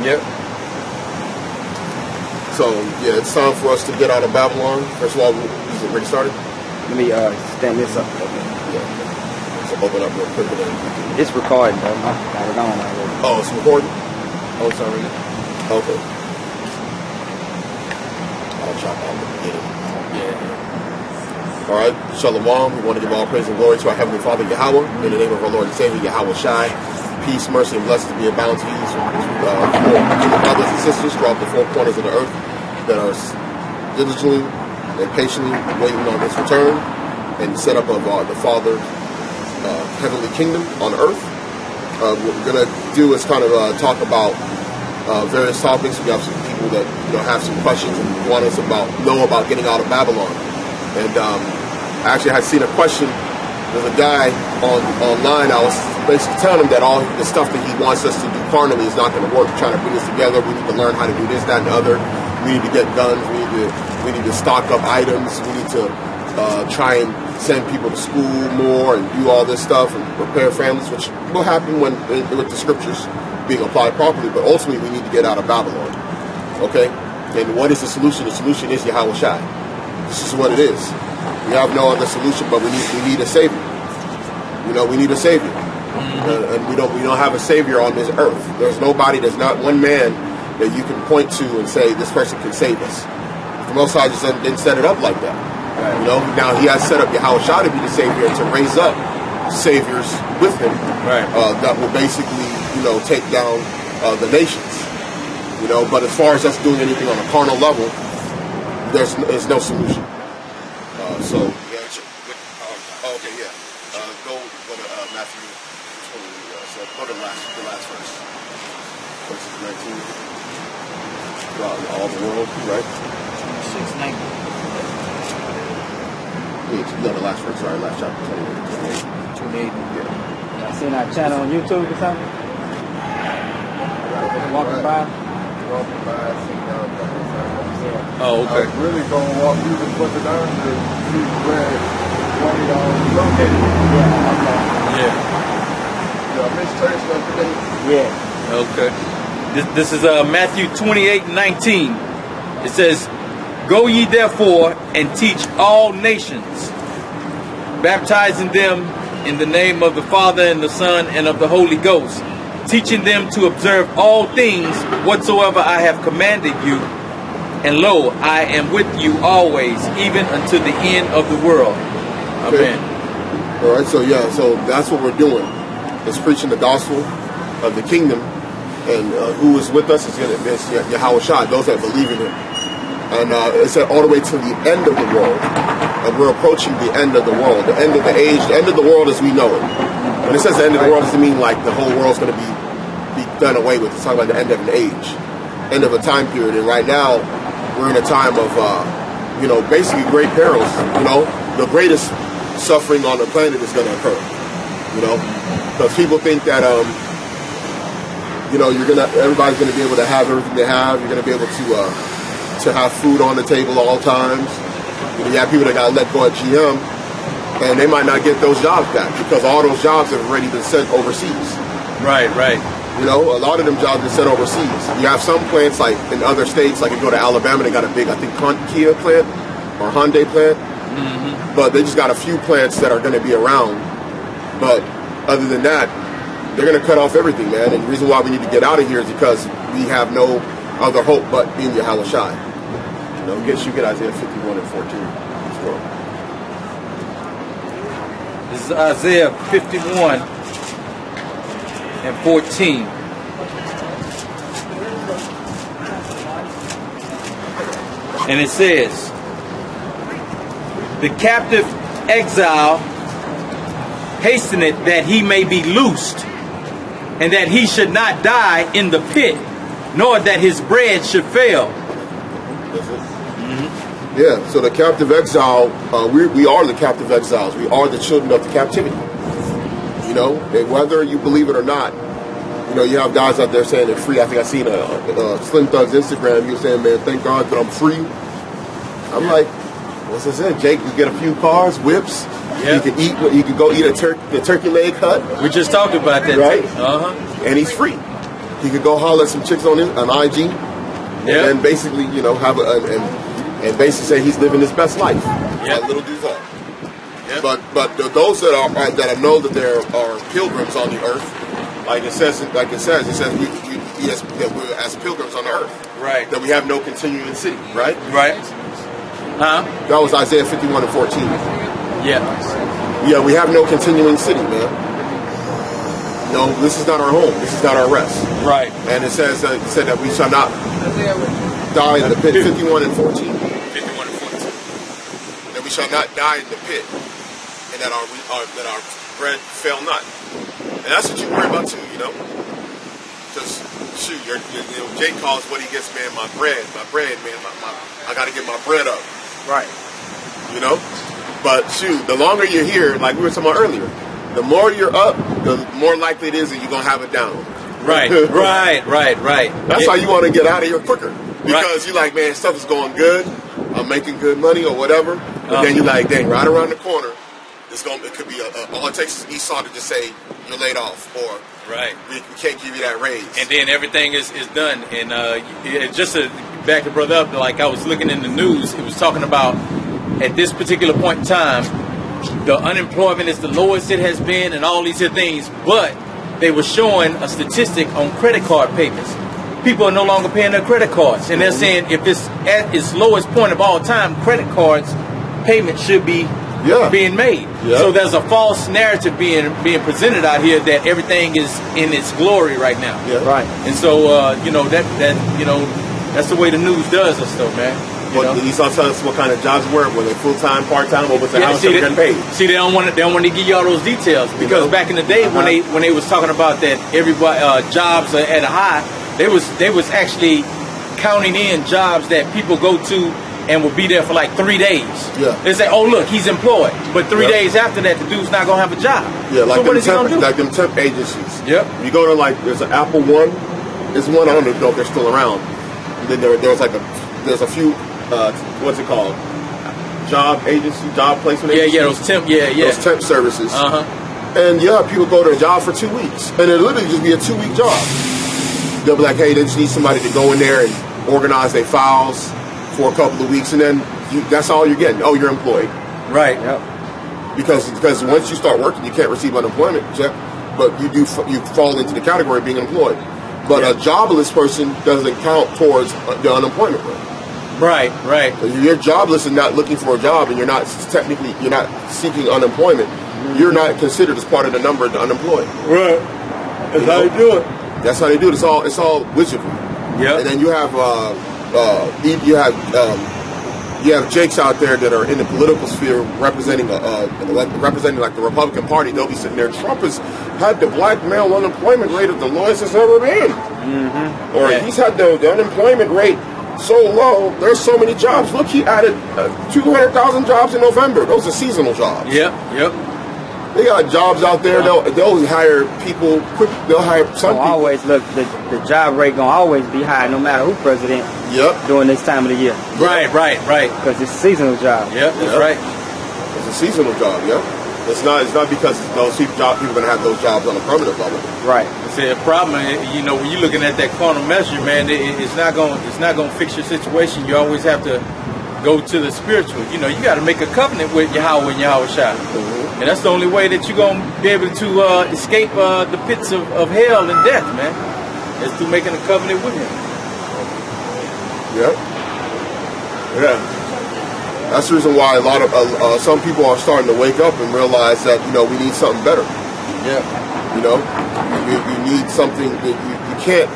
Yep. So, yeah, it's time for us to get out of Babylon. First of all, is it already started? Let me stand this up. Yeah. So open up real quick. It's recording, bro. I got it on already. Oh, it's recording? Oh, it's already. Okay. I'll chop out the beginning. Yeah. All right. Shalom. We want to give all praise and glory to our Heavenly Father, Yahweh, in the name of our Lord and Savior, Yahawashi. Peace, mercy, and blessings be abound to you, to the brothers and sisters throughout the four corners of the earth that are diligently and patiently waiting on this return and set up of the Father's heavenly kingdom on earth. What we're going to do is kind of talk about various topics. We have some people that have some questions and want us know about getting out of Babylon. And I actually had seen a question. There's a guy online. I was basically telling him that all the stuff that he wants us to do carnally is not going to work. Trying to bring us together. We need to learn how to do this, that, and the other. We need to get guns. We need to stock up items. We need to try and send people to school more and do all this stuff and prepare families, which will happen with the scriptures being applied properly. But ultimately, we need to get out of Babylon. Okay? And what is the solution? The solution is Yahawashi. This is what it is. We have no other solution, but we need a savior. We need a savior, and we don't have a savior on this earth. There's nobody. There's not one man that you can point to and say this person can save us. The Most High just didn't set it up like that. Right. Now He has set up Yahawashi to be the savior and to raise up saviors with Him. Right. That will basically take down the nations. But as far as us doing anything on a carnal level, there's no solution. So, okay, yeah. Go to Matthew 20. So go to the last verse. Verse 19. All the world, right? 26:19. No, the last verse. Sorry, last chapter 28. 28. Yeah. Seen our channel on YouTube or something? Walking by. Oh, okay. Really gonna walk you to put it down to see where one of y'all located. Yeah. Okay. This is Matthew 28:19. It says, "Go ye therefore and teach all nations, baptizing them in the name of the Father and the Son and of the Holy Ghost, teaching them to observe all things whatsoever I have commanded you. And lo, I am with you always, even unto the end of the world." Amen. All right, so that's what we're doing. It's preaching the gospel of the kingdom, and who is with us is Yahawashi, those that believe in Him. And it said all the way to the end of the world, and we're approaching the end of the world, the end of the age, the end of the world as we know it. When it says the end of the world, it doesn't mean like the whole world's going to be done away with. It's talking about the end of an age, end of a time period. And right now, we're in a time of, basically great perils. The greatest suffering on the planet is going to occur. Because people think that, everybody's going to be able to have everything they have. You're going to be able to have food on the table all times. You have people that got let go at GM, and they might not get those jobs back because all those jobs have already been sent overseas. Right. A lot of them jobs are sent overseas. You have some plants, like in other states, like you go to Alabama, they got a big, I think, Kia plant or Hyundai plant. Mm-hmm. But they just got a few plants that are going to be around. But other than that, they're going to cut off everything, man. And the reason why we need to get out of here is because we have no other hope but in Yahawashi. Get Isaiah 51 and 14. This is Isaiah 51 and 14. And it says, "The captive exile hasteneth that he may be loosed, and that he should not die in the pit, nor that his bread should fail." Yeah, so the captive exile, we are the captive exiles. We are the children of the captivity. And whether you believe it or not, you have guys out there saying they're free. I think I seen a Slim Thug's Instagram. He was saying, "Man, thank God that I'm free." I'm like, what's this? Jake, you get a few cars, whips. Yep. You can go eat the turkey leg hut. We just talked about that, right? And he's free. He could go holler at some chicks on IG, Yeah. and basically, you know, have and basically say he's living his best life. Yeah. Little dudes are. Yeah. But those that know that there are pilgrims on the earth, it says we as pilgrims on the earth. Right. That we have no continuing city, right? Right. Huh? That was Isaiah 51 and 14. Yeah. Yeah, we have no continuing city, man. No, this is not our home. This is not our rest. Right. And it said that we shall not die in the pit. 51 and 14. 51 and 14. That we shall not die in the pit, and that our bread fail not. And that's what you worry about too, you know. Just shoot, Jake calls what he gets, man. My bread, man. I got to get my bread up. Right. You know. But shoot, the longer you're here, like we were talking about earlier, the more you're up, the more likely it is that you're gonna have it down. Right. Right. That's how you want to get out of here quicker, because you're like, man, stuff is going good. I'm making good money or whatever. But then you're like, dang, right around the corner, it could be all it takes is Esau to just say you're laid off, or we can't give you that raise, and then everything is done. And just to back the brother up, like I was looking in the news, it was talking about at this particular point in time, the unemployment is the lowest it has been, and all these things. But they were showing a statistic on credit card payments. People are no longer paying their credit cards, and they're saying if it's at its lowest point of all time, credit cards payment should be being made. Yeah. So there's a false narrative being presented out here that everything is in its glory right now. Yeah. Right. And so that's the way the news does us, though, man. But Esau tells us what kind of jobs were they full-time, part-time, or was the house getting paid? See, they don't want to give you all those details, because back in the day when they was talking about that everybody jobs are at a high, they was actually counting in jobs that people go to and will be there for like 3 days. Yeah. They say, oh look, he's employed, but 3 days after that, the dude's not gonna have a job. Yeah, like so what is he gonna do? Like them temp agencies. Yep. You go to there's an Apple One. There's one, I don't know if they're still around. And then there's a few. What's it called? Job placement agency? Those temp, Those temp services. And people go to a job for 2 weeks, and it'll literally just be a 2-week job. They'll be like, hey, they just need somebody to go in there and organize their files for a couple of weeks, and then that's all you're getting. Oh, you're employed. Right. Yep. Because once you start working, you can't receive unemployment check, but you fall into the category of being employed. But a jobless person doesn't count towards the unemployment rate. Right. So you're jobless and not looking for a job, and you're not seeking unemployment. You're not considered as part of the number of the unemployed. Right. That's how they do it. That's how they do it. It's all wizardry. Yeah. And then you have Jakes out there that are in the political sphere representing like the Republican Party. They'll be sitting there. Trump has had the black male unemployment rate of the lowest it's ever been, or he's had the unemployment rate so low. There's so many jobs. Look, he added 200,000 jobs in November. Those are seasonal jobs. Yep. They got jobs out there. They'll hire people quick. They'll hire some people. Always look, the job rate gonna always be high, no matter who president. Yep. During this time of the year. Right. Because it's a seasonal job. Yep. That's right. It's a seasonal job. Yeah. It's not because those people are going to have those jobs on a permanent level. Right. See, the problem, when you're looking at that carnal measure, man, it's not going to fix your situation. You always have to go to the spiritual. You got to make a covenant with Yahweh and Yahawashi. And that's the only way that you're going to be able to escape the pits of hell and death, man. Is through making a covenant with him. Yeah. That's the reason why a lot of some people are starting to wake up and realize that we need something better. Yeah. You need something that you can't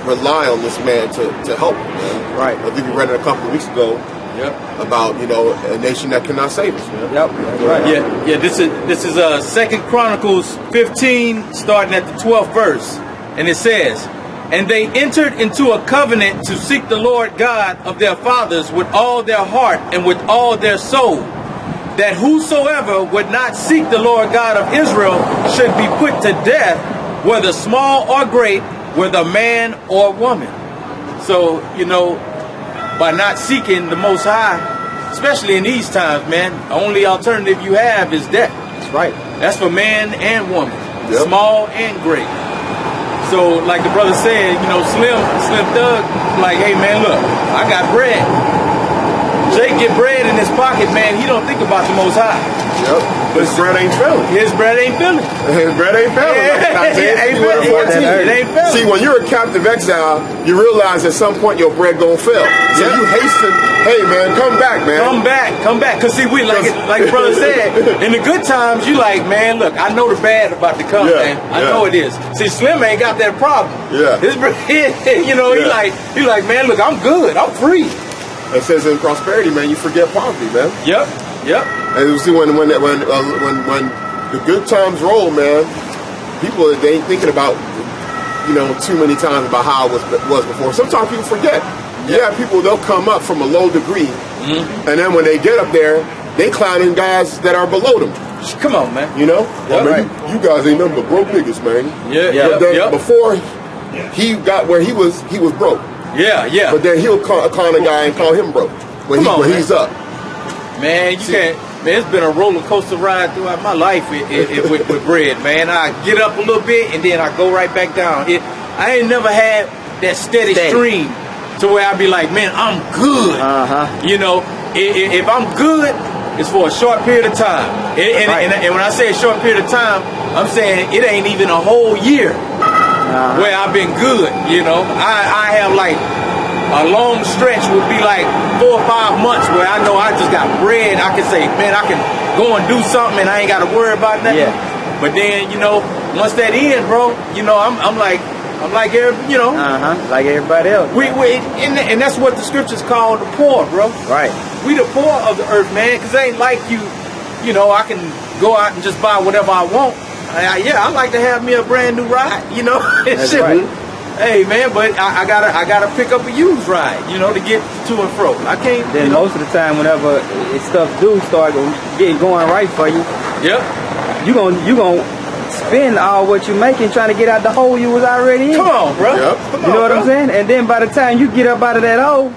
rely on this man to help you, man. Right. I think we read it a couple of weeks ago. Yep. About a nation that cannot save us, man. Yep. That's right. Yeah. This is 2 Chronicles 15, starting at the 12th verse, and it says, "And they entered into a covenant to seek the Lord God of their fathers with all their heart and with all their soul, that whosoever would not seek the Lord God of Israel should be put to death, whether small or great, whether man or woman." So, by not seeking the Most High, especially in these times, man, the only alternative you have is death. That's right. That's for man and woman, Yep. small and great. So like the brother said, you know, Slim Thug, like, hey man, look, I got bread. Jake get bread in his pocket, man. He don't think about the Most High. Yep. His bread ain't filling. His bread ain't filling. His bread ain't filling. It ain't filling. See, when you're a captive exile, you realize at some point your bread gonna fill. So you hasten, hey man, come back, man. Come back. Cause see, we like the brother said, in the good times, you like, man, look, I know the bad about to come, man. I know it is. See, Slim ain't got that problem. Yeah. His bread, you know, he like, man, look, I'm good, I'm free. It says in prosperity, man, you forget poverty, man. Yep. And you see, when the good times roll, man, people, they ain't thinking about, you know, too many times about how it was before. Sometimes people forget. Yeah, people, they'll come up from a low degree, and then when they get up there, they clowning guys that are below them. Come on, man. You know? You guys ain't nothing but broke niggas, man. But then before he got where he was broke. Yeah. But then he'll call a guy and call him broke when he's up. Man, you can't. Man, it's been a roller coaster ride throughout my life with bread, man. I get up a little bit and then I go right back down. I ain't never had that steady stream to where I be like, man, I'm good. You know, if I'm good, it's for a short period of time. And when I say a short period of time, I'm saying it ain't even a whole year where I've been good. You know, I have like a long stretch would be like 4 or 5 months where I know I just got bread. I can say, man, I can go and do something and I ain't got to worry about nothing. But then, you know, once that ends, bro, you know, I'm like you know, like everybody else. And that's what the scriptures call the poor, bro. Right. We the poor of the earth, man, because it ain't like you know, I can go out and just buy whatever I want. I like to have me a brand new ride, you know. That's right. Hey man, but I gotta pick up a used ride, you know, to get to and fro. I can't. Then most of the time, whenever stuff do start going right for you, you gonna spend all what you making trying to get out the hole you was already in. Come on, bro. You know what I'm saying? And then by the time you get up out of that hole,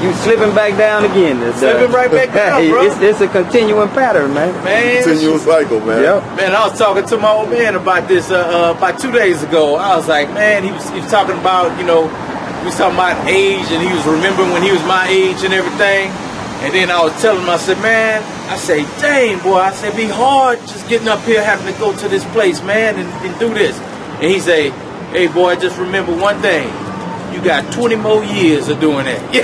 you slipping back down again. Slipping right back down, bro. It's a continuing pattern, man. Continuous cycle, man. Man, I was talking to my old man about this about 2 days ago. I was like, man, he was talking about, you know, we was talking about age, and he was remembering when he was my age and everything. And then I was telling him, I said, man, I say, dang, boy, I said, be hard just getting up here having to go to this place, man, and do this. And he say, hey, boy, just remember one thing. You got 20 more years of doing that. He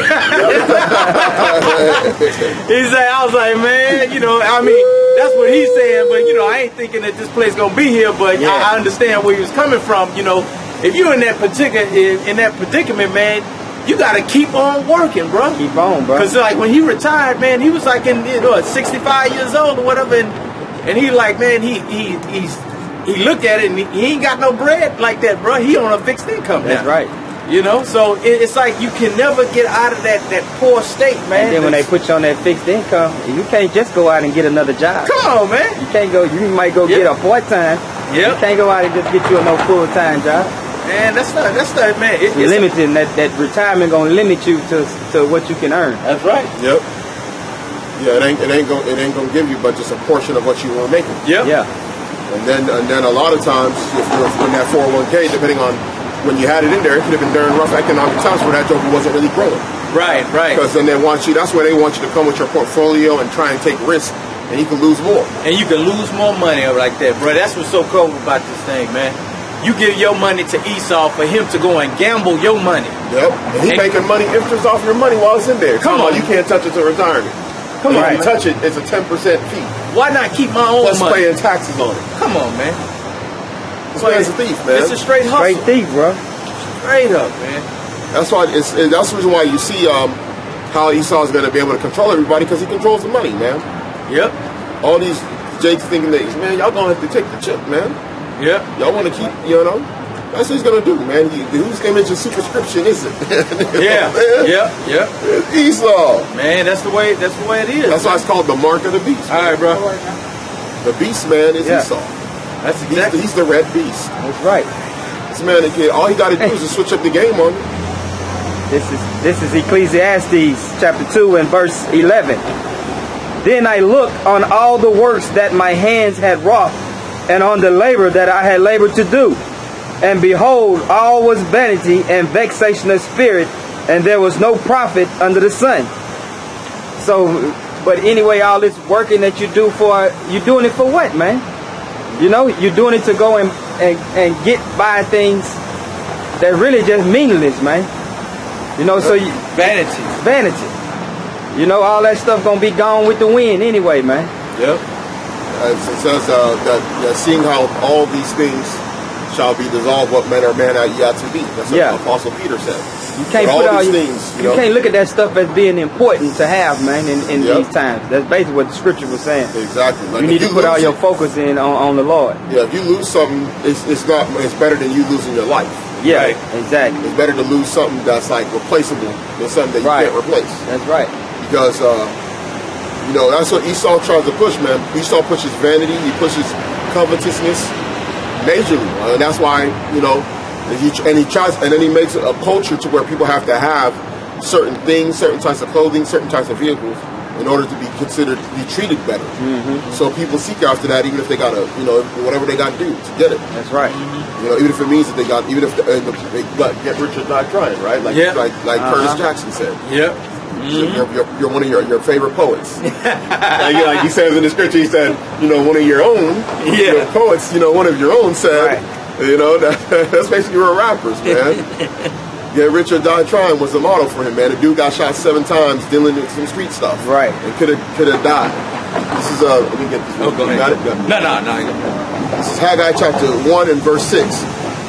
said, I was like, man, you know, I mean, that's what he's saying, but, you know, I ain't thinking that this place gonna be here, but I understand where he was coming from. You know, if you're in that predicament, man, you gotta keep on working, bro. Keep on, bro. Because like when he retired, man, he was like in 65 years old or whatever, and he like, man, he looked at it and he ain't got no bread like that, bro. He on a fixed income now. That's right. You know, so it's like you can never get out of that poor state, man. And then when they put you on that fixed income, you can't just go out and get another job. Come on, man. You can't go. You might go get a part-time. You can't go out and just get you a no full-time job. Man, that's not, man. It's limited. That retirement gonna limit you to what you can earn. That's right. Yep. Yeah, it ain't gonna give you but just a portion of what you were making. Yep. Yeah. And then a lot of times, if you're in that 401k, depending on when you had it in there, it could have been during rough economic times where that joker wasn't really growing. Right. Because then that's where they want you to come with your portfolio and try and take risks, and you can lose more. And you can lose more money like that, bro. That's what's so cool about this thing, man. You give your money to Esau for him to go and gamble your money. Yep. And he's making money, interest off your money while it's in there. Come on. You can't touch it to retirement. Come on. If you touch it, it's a 10% fee. Why not keep my own Plus money? paying taxes on it. Come on, man. This man's a thief, man. It's a straight hustle. Straight thief, bro. Straight up, man. That's why that's the reason why you see how Esau is going to be able to control everybody, because he controls the money, man. Yep. All these Jakes thinking that, man, y'all going to have to take the chip, man. Yep. Y'all want to keep, you know. That's what he's going to do, man. Whose image of superscription is it? Yeah. Yep. It's Esau. Man, that's the way it is. That's why it's called the mark of the beast. All right, bro. The beast, man, is Esau. That's exactly. He's the red beast. That's right. This man, all he got to do is just switch up the game on him. This is Ecclesiastes chapter 2 and verse 11. Then I looked on all the works that my hands had wrought, and on the labor that I had labored to do. And behold, all was vanity and vexation of spirit, and there was no profit under the sun. So, but anyway, all this working that you do you're doing it for what, man? You know, you're doing it to go and get by things that really just meaningless, man. You know, so vanity. You know, all that stuff gonna be gone with the wind anyway, man. Yep. It says that seeing how all these things shall be dissolved, what manner of man ye ought to be. That's what Apostle Peter said. You can't put all these things. You can't look at that stuff as being important to have, man, in these times. That's basically what the scripture was saying. Exactly. Like you need to put all your focus in on the Lord. Yeah, if you lose something, it's better than you losing your life. Yeah, right? Exactly. It's better to lose something that's like replaceable than something that you can't replace. That's right. Because you know, that's what Esau tries to push, man. Esau pushes vanity, he pushes covetousness majorly, and that's why, you know, he tries, and then he makes a culture to where people have to have certain things, certain types of clothing, certain types of vehicles in order to be treated better. So people seek after that, even if they gotta, you know, whatever they gotta do to get it. That's right. You know, even if it means that they got get rich or die trying, right? Like Curtis Jackson said. Yep. You're one of your favorite poets. like he says in the scripture, he said, you know, one of your own your poets, you know, one of your own said, you know, that's basically real rappers, man. Get rich or die trying was the motto for him, man. The dude got shot 7 times dealing with some street stuff. Right. And could have died. This is let me get this. Oh, go ahead. Got it? No. This is Haggai chapter 1 and verse 6.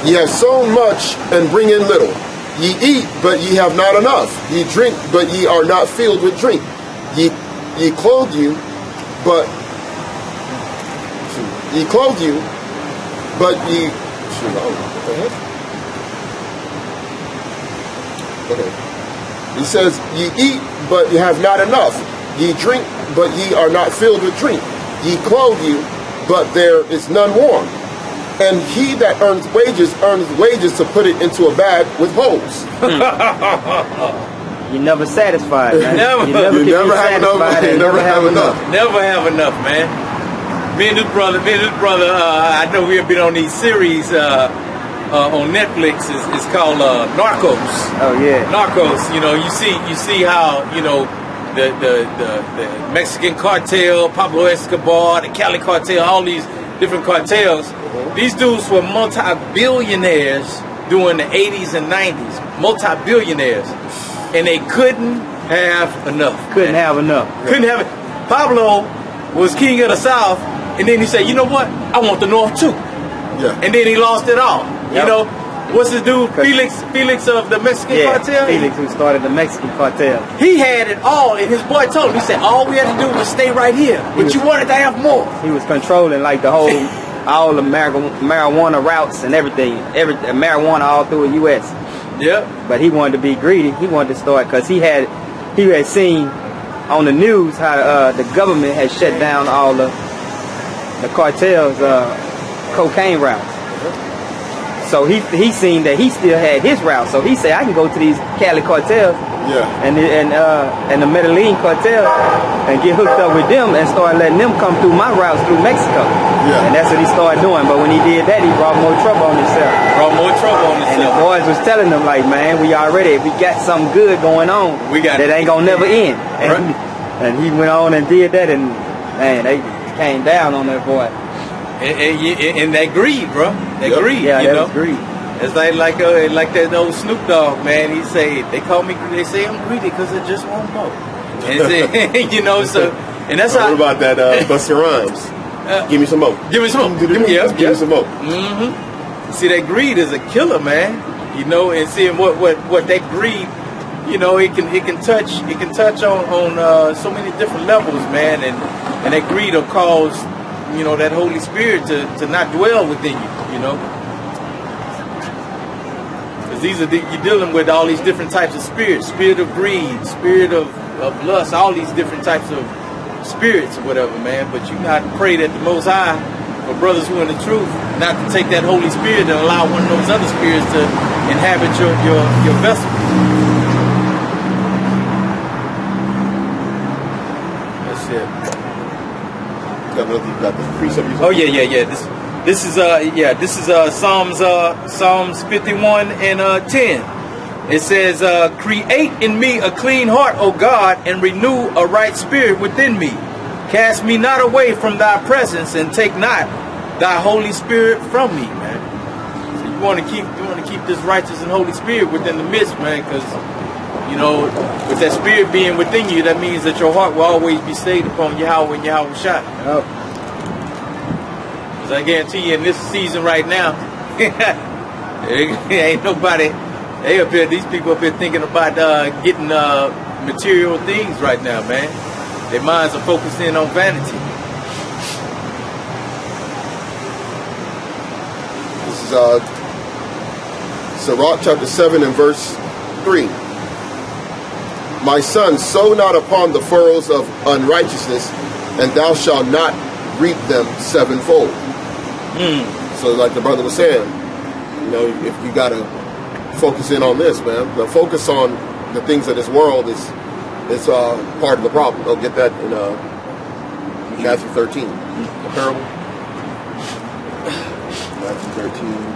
Ye have sown much and bring in little. Ye eat, but ye have not enough. Ye drink, but ye are not filled with drink. Ye clothe you, but ye. Okay. He says, ye eat, but ye have not enough. Ye drink, but ye are not filled with drink. Ye clothe you, but there is none warm. And he that earns wages to put it into a bag with holes. You're never satisfied, man. Never. You never have enough. Never have enough, man. Me and this brother, I know we have been on these series on Netflix. It's called Narcos. Oh yeah. Narcos. You know, you see how, you know, the Mexican cartel, Pablo Escobar, the Cali cartel, all these different cartels. These dudes were multi-billionaires during the 80s and 90s. Multi-billionaires. And they couldn't have enough. Couldn't have enough. Couldn't have it. Pablo was king of the South, and then he said, you know what? I want the North too. Yeah. And then he lost it all. Yep. You know, what's his dude? Felix of the Mexican cartel? Felix, who started the Mexican cartel. He had it all, and his boy told him, he said, all we had to do was stay right here. But you wanted to have more. He was controlling like the whole, all the marijuana routes and everything. Marijuana all through the U.S. Yeah. But he wanted to be greedy. He wanted to start, because he had seen on the news how the government had shut down all the cartels' cocaine routes. So he seen that he still had his route. So he said, I can go to these Cali cartels and the Medellin cartel and get hooked up with them and start letting them come through my routes through Mexico. Yeah. And that's what he started doing. But when he did that, he brought more trouble on himself. And the boys was telling him, like, man, we got something good going on that ain't gonna never end. And he went on and did that, and man, they came down on that boy. And that greed, bro. That greed, yeah, you know. Greed. It's like that old Snoop Dogg, man. He say they say I'm greedy because I just want more. And you know, so and that's how. What about that Busta Rhymes? Give me some more. Give me some more. Give me some more. Mm-hmm. See, that greed is a killer, man. You know, and seeing what that greed, you know, it can touch on so many different levels, man. And that greed will cause, you know, that Holy Spirit to not dwell within you, you know. Because you're dealing with all these different types of spirits. Spirit of greed, spirit of lust, all these different types of spirits or whatever, man. But you got to pray that the Most High, for brothers who are in the truth, not to take that Holy Spirit and allow one of those other spirits to inhabit your vessel. That's it. You got the precept. Oh yeah. This This is Psalms 51 and 10. It says, create in me a clean heart, O God, and renew a right spirit within me. Cast me not away from thy presence, and take not thy Holy Spirit from me, man. So you want to keep this righteous and Holy Spirit within the midst, man, because you know, with that spirit being within you, that means that your heart will always be stayed upon Yahweh and Yahweh Shai. Oh. Because I guarantee you, in this season right now, ain't nobody. These people up here thinking about getting material things right now, man. Their minds are focused in on vanity. This is Sirach chapter 7 and verse 3. My son, sow not upon the furrows of unrighteousness, and thou shalt not reap them sevenfold. So like the brother was saying, you know, if you got to focus in on this, man. The focus on the things of this world is part of the problem. They'll get that in Matthew 13, the parable. Matthew 13.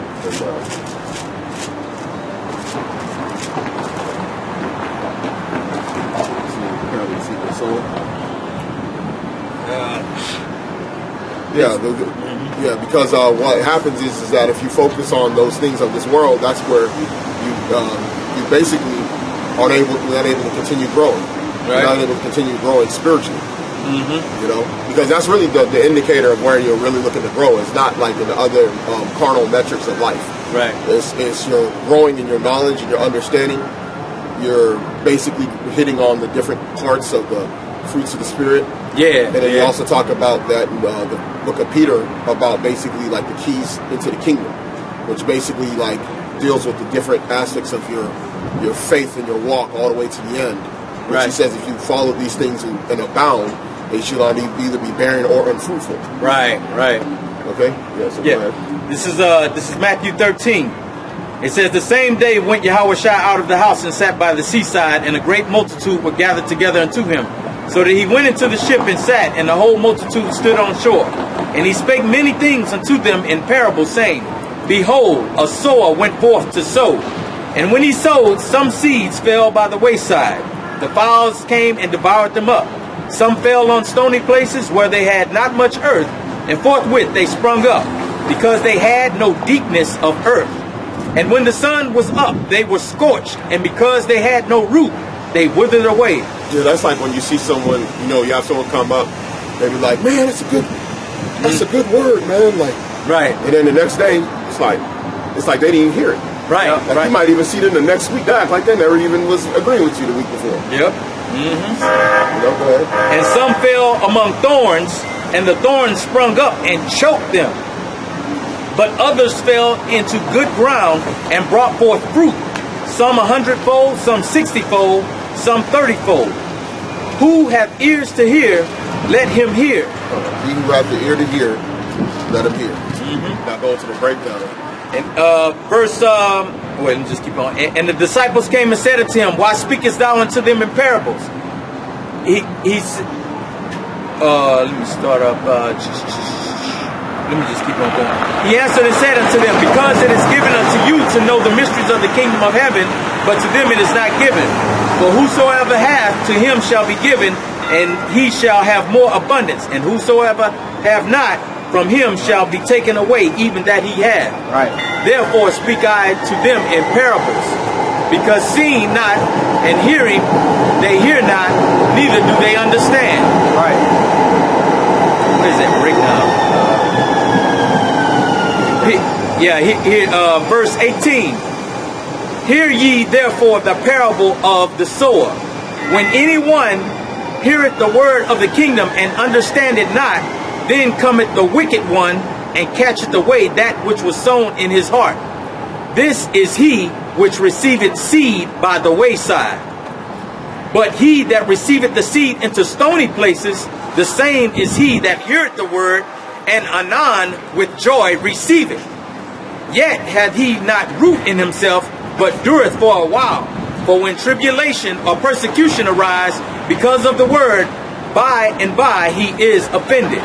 Because what happens is that if you focus on those things of this world, that's where you basically aren't able to continue growing. Right. You're not able to continue growing spiritually. You know, because that's really the indicator of where you're really looking to grow. It's not like in the other carnal metrics of life. Right. It's you're growing in your knowledge and your understanding. You're basically hitting on the different parts of the fruits of the Spirit. Yeah. And then you also talk about that in the book of Peter about basically like the keys into the kingdom, which basically like deals with the different aspects of your faith and your walk all the way to the end. Which he says if you follow these things and abound, they should not either be barren or unfruitful. Right. Okay? Yeah, so go ahead. This is Matthew 13. It says, the same day went Yahawashi out of the house and sat by the seaside, and a great multitude were gathered together unto him. So that he went into the ship and sat, and the whole multitude stood on shore. And he spake many things unto them in parables, saying, behold, a sower went forth to sow. And when he sowed, some seeds fell by the wayside. The fowls came and devoured them up. Some fell on stony places where they had not much earth, and forthwith they sprung up, because they had no deepness of earth. And when the sun was up, they were scorched, and because they had no root, they withered away. Yeah, that's like when you see someone, you know, you have someone come up, they be like, man, that's a good word, man. Like, right. And then the next day, it's like they didn't even hear it. Right. Like you might even see them the next week. They act like they never even was agreeing with you the week before. Yep. You know, go ahead. And some fell among thorns, and the thorns sprung up and choked them. But others fell into good ground and brought forth fruit, some 100-fold, some 60-fold, some 30-fold. Who hath ears to hear, let him hear. He who hath the ear to hear, let him hear. Now go to the breakdown. And let me just keep on. And the disciples came and said unto him, why speakest thou unto them in parables? Let me start up. Let me just keep on going. He answered and said unto them, because it is given unto you to know the mysteries of the kingdom of heaven, but to them it is not given. For whosoever hath, to him shall be given, and he shall have more abundance. And whosoever have not, from him shall be taken away, even that he hath. Right. Therefore speak I to them in parables, because seeing not and hearing, they hear not, neither do they understand. Right. What is that breakdown? Verse 18. Hear ye therefore the parable of the sower. When anyone heareth the word of the kingdom and understandeth not, then cometh the wicked one and catcheth away that which was sown in his heart. This is he which receiveth seed by the wayside. But he that receiveth the seed into stony places, the same is he that heareth the word, and anon with joy receiveth. Yet hath he not root in himself, but dureth for a while. For when tribulation or persecution arise because of the word, by and by he is offended.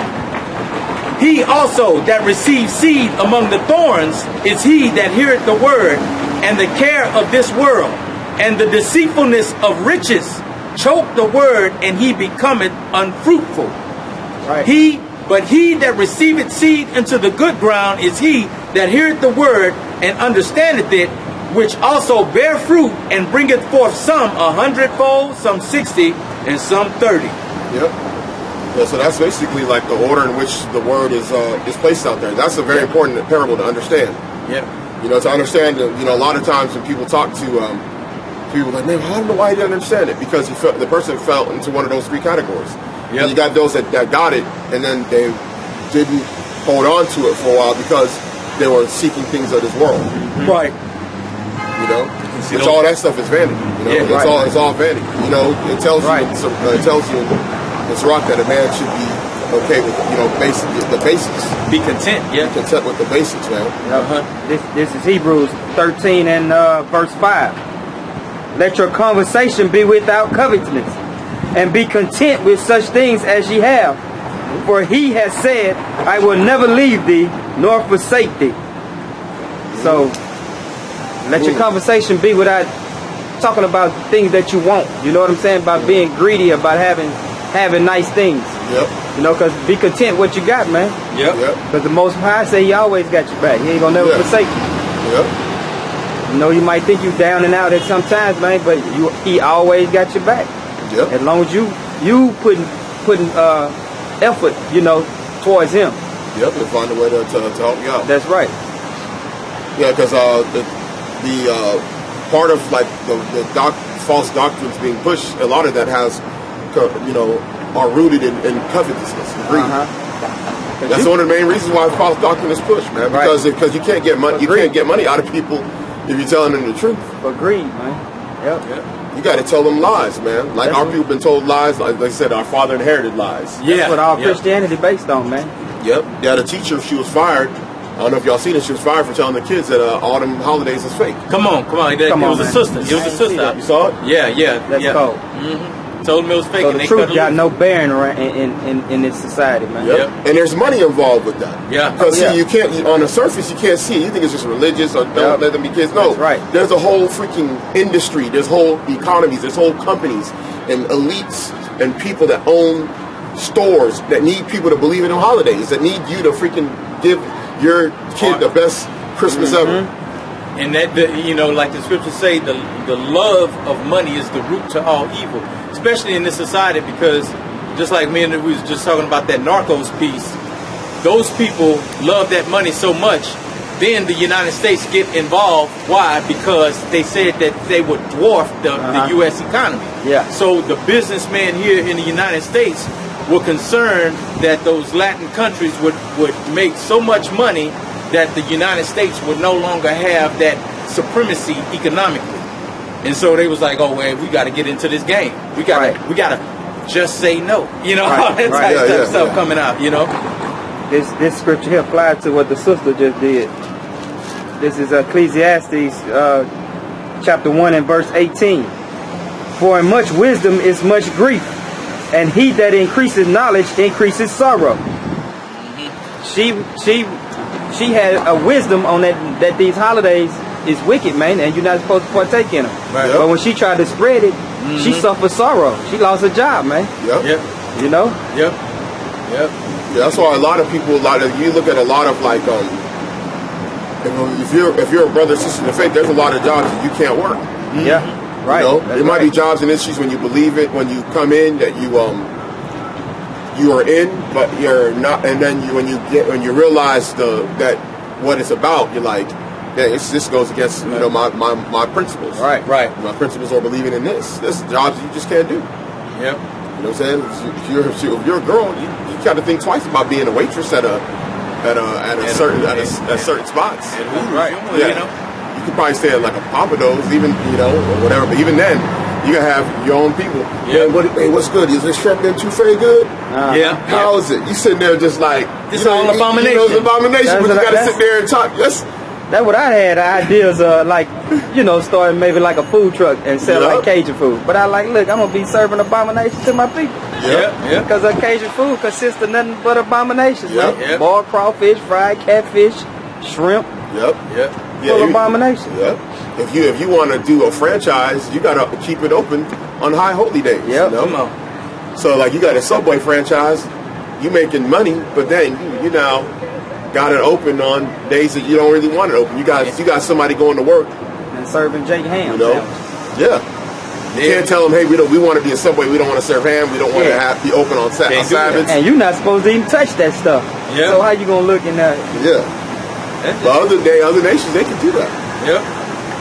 He also that receives seed among the thorns is he that heareth the word, and the care of this world, and the deceitfulness of riches choke the word, and he becometh unfruitful. Right. But he that receiveth seed into the good ground is he that heareth the word, and understandeth it, which also bear fruit, and bringeth forth some 100-fold, some 60, and some 30. Yep. Yeah, so that's basically like the order in which the word is placed out there. That's a very important parable to understand. Yep. You know, to understand, you know, a lot of times when people talk to people like, man, I don't know why he didn't understand it, because the person fell into one of those three categories. Yep. And you got those that got it, and then they didn't hold on to it for a while because they were seeking things of this world. Right. You know, which all that stuff is vanity. You know, Yeah, it's all vanity. You know, it tells you it tells you it's rock that a man should be okay with, you know, the basics. Be content. Yeah. Be content with the basics, man. This is Hebrews 13 and verse 5. Let your conversation be without covetousness, and be content with such things as ye have. For he has said, I will never leave thee nor forsake thee. So let your conversation be without talking about things that you want. You know what I'm saying? About being greedy, about having nice things. Yep. You know, because be content with what you got, man. Yep. Because the Most High say he always got your back. He ain't gonna never forsake you. Yep. You know, you might think you down and out at sometimes, man, but he always got your back. Yep. As long as you putting effort, you know, towards him. Yep. And find a way to help you out. That's right. Yeah, because the part of like the false doctrines being pushed, a lot of that has, you know, are rooted in covetousness and greed. That's one of the main reasons why false doctrine is pushed, man. Because you can't get money. You can't get money out of people if you're telling them the truth. For greed, man. Yep. You got to tell them lies, man. Like our people been told lies. Like they said, our father inherited lies. Yeah. That's what all Christianity based on, man. Yep. Yeah, the teacher, she was fired. I don't know if y'all seen it. She was fired for telling the kids that autumn holidays is fake. Come on. It was a sister. It was a sister. You saw it? Yeah. That's cold. Told them it was fake. So and the they truth cut got it no bearing in this society, man. Yep. And there's money involved with that. Yeah. Because see, you can't, on the surface, you can't see it. You think it's just religious or don't let them be kids. No. That's right. There's a whole freaking industry. There's whole economies. There's whole companies and elites and people that own stores that need people to believe in them holidays, that need you to freaking give your kid the best Christmas ever. And that, you know, like the scriptures say, the love of money is the root to all evil, especially in this society, because just like me and we was just talking about that Narcos piece, those people love that money so much, then the United States get involved. Why? Because they said that they would dwarf the U.S. economy. Yeah. So the businessmen here in the United States were concerned that those Latin countries would make so much money that the United States would no longer have that supremacy economically. And so they was like, oh, well, we got to get into this game. We got to just say no. You know, all that type of stuff coming out, you know. This scripture here applied to what the sister just did. This is Ecclesiastes chapter 1 and verse 18. For in much wisdom is much grief, and he that increases knowledge increases sorrow. She had a wisdom on that these holidays is wicked, man, and you're not supposed to partake in them. Right. But when she tried to spread it, she suffered sorrow. She lost her job, man. Yep. You know? Yep. Yeah, that's why a lot of people, you look at a lot of like, if you're a brother or sister in the faith, there's a lot of jobs that you can't work. Yeah, right. You know, there might be jobs and issues when you believe it, when you come in, that you are in, but you're not. And then when you realize that what it's about, you're like, yeah, this goes against my principles. Right. My principles are believing in this. There's jobs you just can't do. Yep. You know what I'm saying? If you're a girl, you got to think twice about being a waitress at certain spots. Right. Yeah. You know. You could probably stay at like a Papados, even or whatever. But even then, you gotta have your own people. Yeah. Hey, what's good? Is this shrimp and touffee good? Yeah. How is it? You sitting there just like This all abomination. It's abomination, but you gotta sit there and talk. That's what I had ideas of, like, you know, starting maybe like a food truck and sell like Cajun food. But I like, look, I'm gonna be serving abominations to my people. Yeah. Because Cajun food consists of nothing but abominations. Yep. Like boiled crawfish, fried catfish, shrimp. Full abominations. If you want to do a franchise, you gotta keep it open on high holy days. Yep. You know? Come on. So like you got a Subway franchise, you making money, but then you now got it open on days that you don't really want it open. You got somebody going to work and serving Jake ham. You know? You can't tell them, hey, we want to be a Subway. We don't want to serve ham. We don't want to be open on Sabbaths. And you're not supposed to even touch that stuff. So how you gonna look in that? But other nations, they can do that.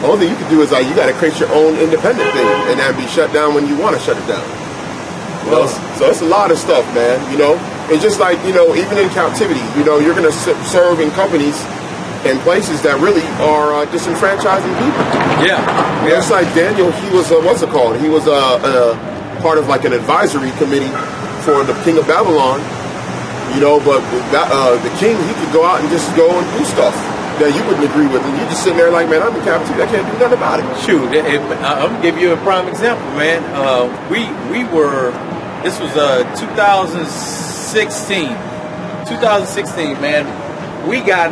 The only thing you can do is like you got to create your own independent thing and then be shut down when you want to shut it down. You know? So it's a lot of stuff, man. You know, it's just like, you know, even in captivity, you know, you're going to serve in companies and places that really are disenfranchising people. It's like Daniel. He was what's it called? He was part of like an advisory committee for the king of Babylon. You know, but the king, he could go out and just go and do stuff that you wouldn't agree with, and you just sitting there like, man, I'm in captivity. I can't do nothing about it. Shoot, I'm gonna give you a prime example, man. We were. This was 2016. 2016, man. We got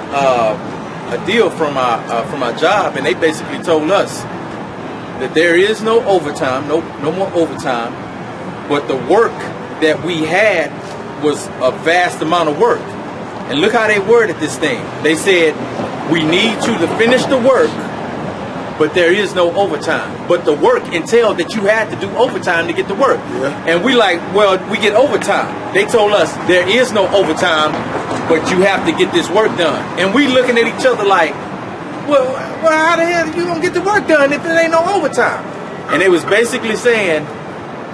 a deal from our job, and they basically told us that there is no overtime, no more overtime, but the work that we had was a vast amount of work. And look how they worded this thing. They said, we need you to finish the work, but there is no overtime. But the work entailed that you had to do overtime to get to work. And we like, well, we get overtime. They told us there is no overtime, but you have to get this work done. And we looking at each other like, well, how the hell are you gonna get the work done if there ain't no overtime? And they was basically saying,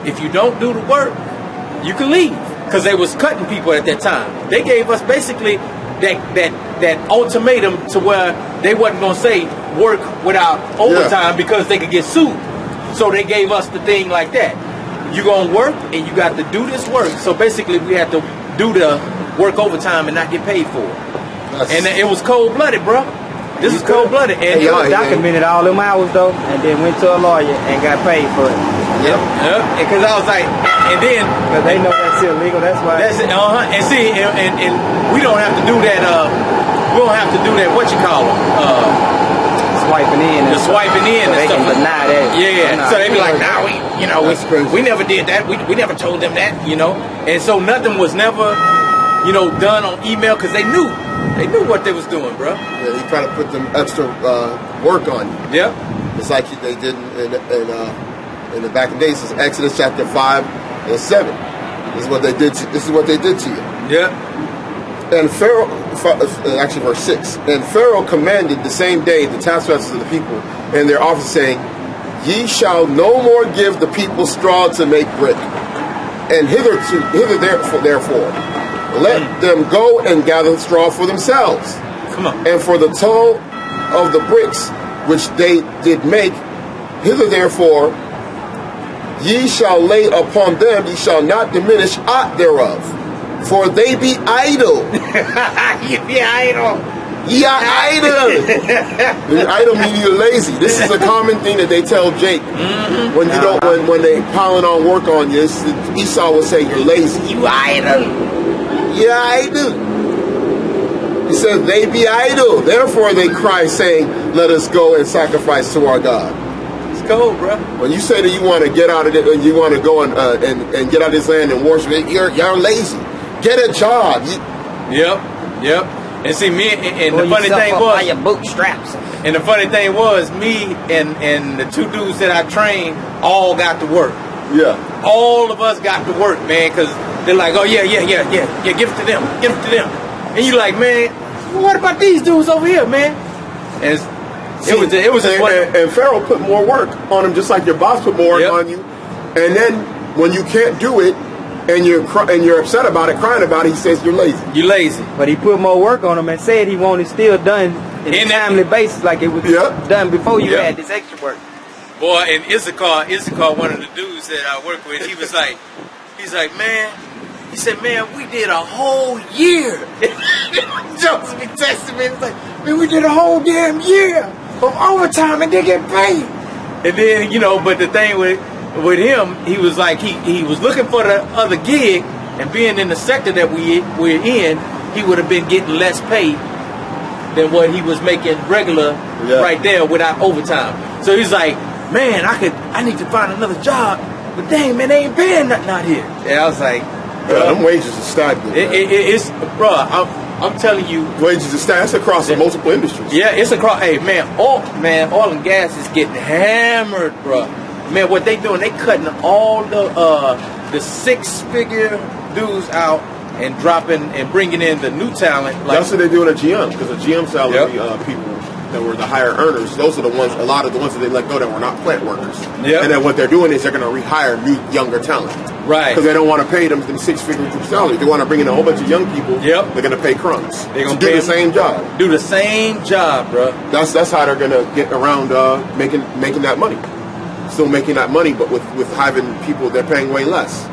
if you don't do the work, you can leave. Because they was cutting people at that time. They gave us basically that ultimatum to where they wasn't going to say work without overtime because they could get sued. So they gave us the thing like that. You going to work and you got to do this work. So basically we had to do the work overtime and not get paid for it. And it was cold-blooded, bro. This is cold-blooded. And y'all documented all them hours, though, and then went to a lawyer and got paid for it. Because I was like, and then because they know that's illegal. That's why. That's it. And see, and we don't have to do that. We don't have to do that. What you call them? Swiping in. The swiping in so and stuff. They can deny that. So they be like, nah, we never did that. We never told them that, you know. And so nothing was never, you know, done on email because they knew what they was doing, bro. Yeah, they try to put them extra work on you. It's like they did in the back in the days. It's Exodus chapter 5 and 7. This is what they did. This is what they did to you. And Pharaoh, actually verse 6. And Pharaoh commanded the same day the taskmasters of the people and their officers, saying, ye shall no more give the people straw to make brick. And hither therefore, let them go and gather straw for themselves. Come on. And for the toll of the bricks which they did make, hither therefore, ye shall lay upon them, ye shall not diminish aught thereof, for they be idle. You be idle. Ye are idle. Idle meaning you're lazy. This is a common thing that they tell Jake when you don't when they piling on work on you. Esau will say you're lazy. You idle. Yeah, idle. He says they be idle. Therefore they cry, saying, let us go and sacrifice to our God. Cold, bro. When you say that you want to get out of it and you want to go and get out of this land and worship it, you're lazy. Get a job. Yep. And see, me and the funny thing was your bootstraps. And the funny thing was, me and the two dudes that I trained all got to work. All of us got to work, man, because they're like, oh yeah, give it to them, and you like, man, what about these dudes over here, man? And it was just and Pharaoh put more work on him, just like your boss put more work on you. And then when you can't do it, and you're upset about it, crying about it, he says you're lazy. You're lazy. But he put more work on him and said he wanted it still done in a timely basis, like it was done before you had this extra work. Boy, and Issachar, one of the dudes that I work with, he's like, man, he He said, man, we did a whole year. Joseph be texting me. He's like, man, we did a whole damn year of overtime and didn't get paid. And then, you know, but the thing with him, he was like, he was looking for the other gig, and being in the sector that we're in, he would have been getting less pay than what he was making regular right there without overtime. So he's like, man, I need to find another job, but dang, man, they ain't paying nothing out here. And I was like, yeah, them wages are stagnant. It's, bro, I'm telling you, wages are stagnant. It's across multiple industries. Yeah, it's across. Hey, man, oil and gas is getting hammered, bro. Man, what they doing? They cutting all the six-figure dudes out and dropping and bringing in the new talent. Like, that's what they're doing at GM, because the GM salary people that were the higher earners, those are the ones, a lot of the ones that they let go that were not plant workers. Yep. And then what they're doing is they're going to rehire new, younger talent. Right. Because they don't want to pay them six-figure salary. They want to bring in a whole bunch of young people. Yep. They're going to pay crumbs. They're going to do the same job. Do the same job, bro. That's how they're going to get around making that money. Still making that money, but with having people they're paying way less.